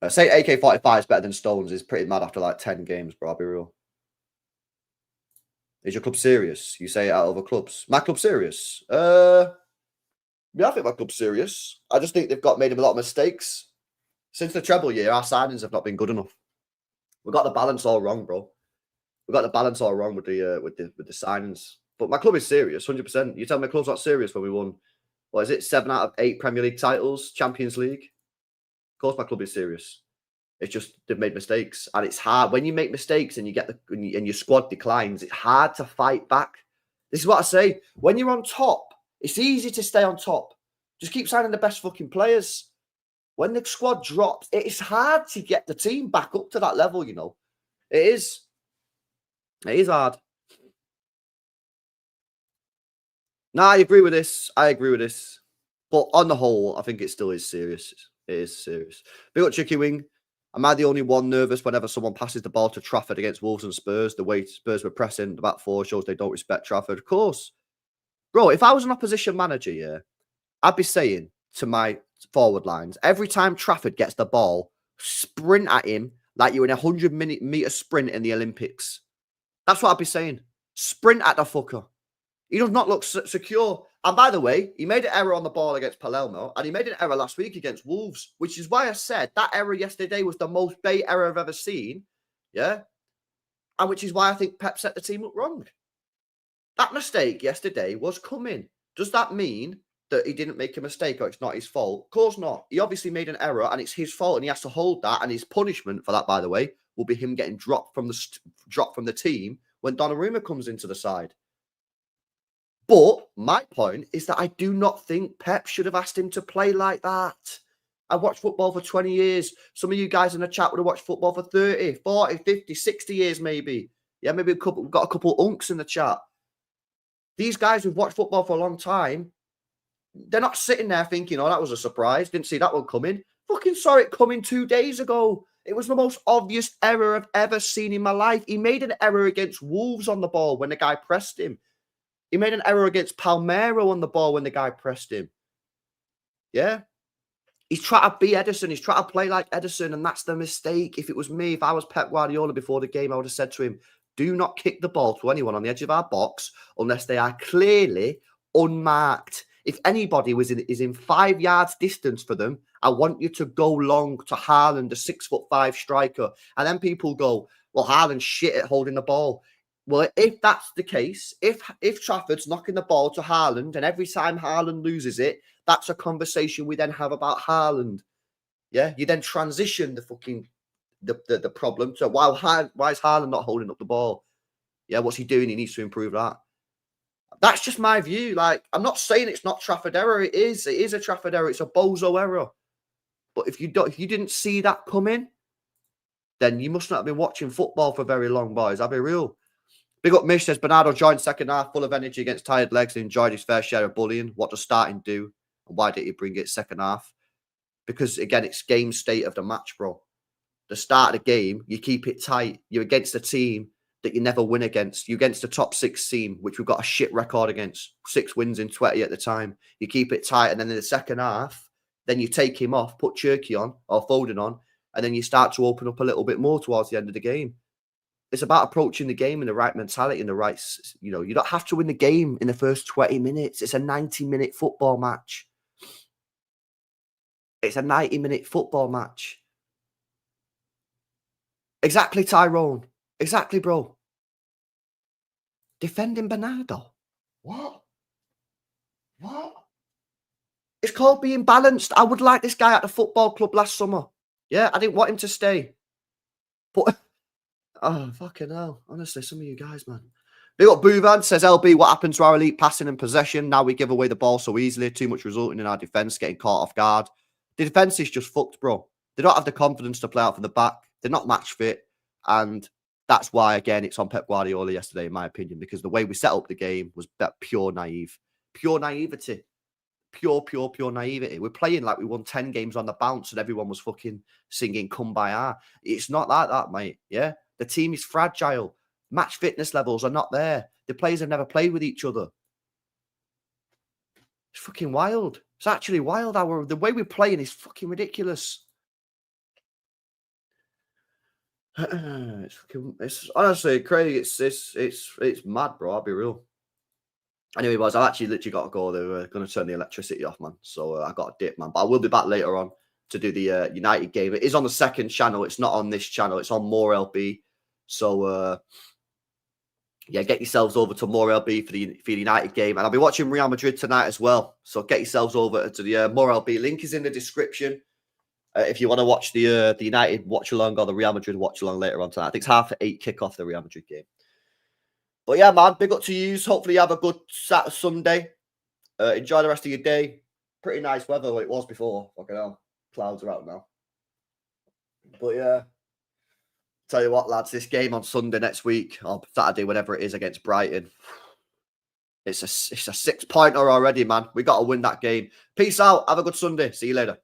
Say AK-45 is better than Stones is pretty mad after like 10 games, bro. I'll be real. Is your club serious? You say it out of other clubs. My club serious? Yeah, I think my club's serious. I just think they've made a lot of mistakes. Since the treble year, our signings have not been good enough. We got the balance all wrong, bro. We got the balance all wrong with the signings. But my club is serious, 100%. You tell me my club's not serious when we won, what is it, 7 out of 8 Premier League titles, Champions League? Of course my club is serious. It's just they've made mistakes. And it's hard. When you make mistakes and and your squad declines, it's hard to fight back. This is what I say. When you're on top, it's easy to stay on top. Just keep signing the best fucking players. When the squad drops, it's hard to get the team back up to that level, you know. It is. It is hard. No, I agree with this. But on the whole, I think it still is serious. It is serious. Big up Chicky Wing. Am I the only one nervous whenever someone passes the ball to Trafford against Wolves and Spurs? The way Spurs were pressing the back 4 shows they don't respect Trafford. Of course. Bro, if I was an opposition manager, yeah, I'd be saying to my forward lines, every time Trafford gets the ball, sprint at him like you're in a 100-meter sprint in the Olympics. That's what I'd be saying. Sprint at the fucker. He does not look secure. And by the way, he made an error on the ball against Palermo, and he made an error last week against Wolves, which is why I said that error yesterday was the most bait error I've ever seen. Yeah? And which is why I think Pep set the team up wrong. That mistake yesterday was coming. Does that mean that he didn't make a mistake or it's not his fault? Of course not. He obviously made an error and it's his fault and he has to hold that. And his punishment for that, by the way, will be him getting dropped from the team when Donnarumma comes into the side. But my point is that I do not think Pep should have asked him to play like that. I watched football for 20 years. Some of you guys in the chat would have watched football for 30, 40, 50, 60 years maybe. Yeah, maybe we've got a couple unks in the chat. These guys who've watched football for a long time, they're not sitting there thinking, oh, that was a surprise. Didn't see that one coming. Fucking saw it coming 2 days ago. It was the most obvious error I've ever seen in my life. He made an error against Wolves on the ball when the guy pressed him. He made an error against Palmeiro on the ball when the guy pressed him. Yeah. He's trying to be Ederson. He's trying to play like Ederson, and that's the mistake. If it was me, if I was Pep Guardiola before the game, I would have said to him, do not kick the ball to anyone on the edge of our box unless they are clearly unmarked. If anybody is in 5 yards distance for them, I want you to go long to Haaland, a 6'5" striker. And then people go, well, Haaland's shit at holding the ball. Well, if that's the case, if Trafford's knocking the ball to Haaland and every time Haaland loses it, that's a conversation we then have about Haaland. Yeah, you then transition the problem to why is Haaland not holding up the ball? Yeah, what's he doing? He needs to improve that. That's just my view. Like, I'm not saying it's not Trafford error. It is a Trafford error. It's a bozo error. But if you didn't see that coming, then you must not have been watching football for very long, boys. I'll be real. Big up Mish says, Bernardo joined second half full of energy against tired legs and enjoyed his fair share of bullying. What does starting do? And why did he bring it second half? Because, again, it's game state of the match, bro. The start of the game, you keep it tight. You're against a team that you never win against. You're against the top 6 team, which we've got a shit record against. 6 wins in 20 at the time. You keep it tight. And then in the second half, then you take him off, put Cherky on or Foden on, and then you start to open up a little bit more towards the end of the game. It's about approaching the game in the right mentality, in the right, you don't have to win the game in the first 20 minutes. It's a 90-minute football match. It's a 90-minute football match. Exactly, Tyrone. Exactly, bro. Defending Bernardo. What? It's called being balanced. I would like this guy at the football club last summer. Yeah, I didn't want him to stay. But... oh, fucking hell. Honestly, some of you guys, man. Big up Boovan says, LB, what happened to our elite passing and possession? Now we give away the ball so easily. Too much resulting in our defence getting caught off guard. The defence is just fucked, bro. They don't have the confidence to play out from the back. They're not match fit. And that's why, again, it's on Pep Guardiola yesterday, in my opinion, because the way we set up the game was that pure naive. Pure naivety. Pure naivety. We're playing like we won 10 games on the bounce and everyone was fucking singing Kumbaya. It's not like that, mate. Yeah? The team is fragile. Match fitness levels are not there. The players have never played with each other. It's fucking wild. It's actually wild. The way we're playing is fucking ridiculous. It's honestly, Craig. It's mad, bro. I'll be real. Anyway, boys, I've actually literally got to go. They're going to turn the electricity off, man. So I got a dip, man. But I will be back later on to do the United game. It is on the second channel. It's not on this channel. It's on More LB. So, yeah, get yourselves over to More LB for the United game. And I'll be watching Real Madrid tonight as well. So get yourselves over to the More LB. Link is in the description. If you want to watch the United watch-along or the Real Madrid watch-along later on tonight. I think it's 8:30 kick-off, the Real Madrid game. But yeah, man, big up to you. Hopefully you have a good Saturday, Sunday. Enjoy the rest of your day. Pretty nice weather like it was before. Fucking hell. Clouds are out now. But yeah. Tell you what, lads, this game on Sunday next week, or Saturday, whatever it is, against Brighton. It's a 6-pointer already, man. We got to win that game. Peace out. Have a good Sunday. See you later.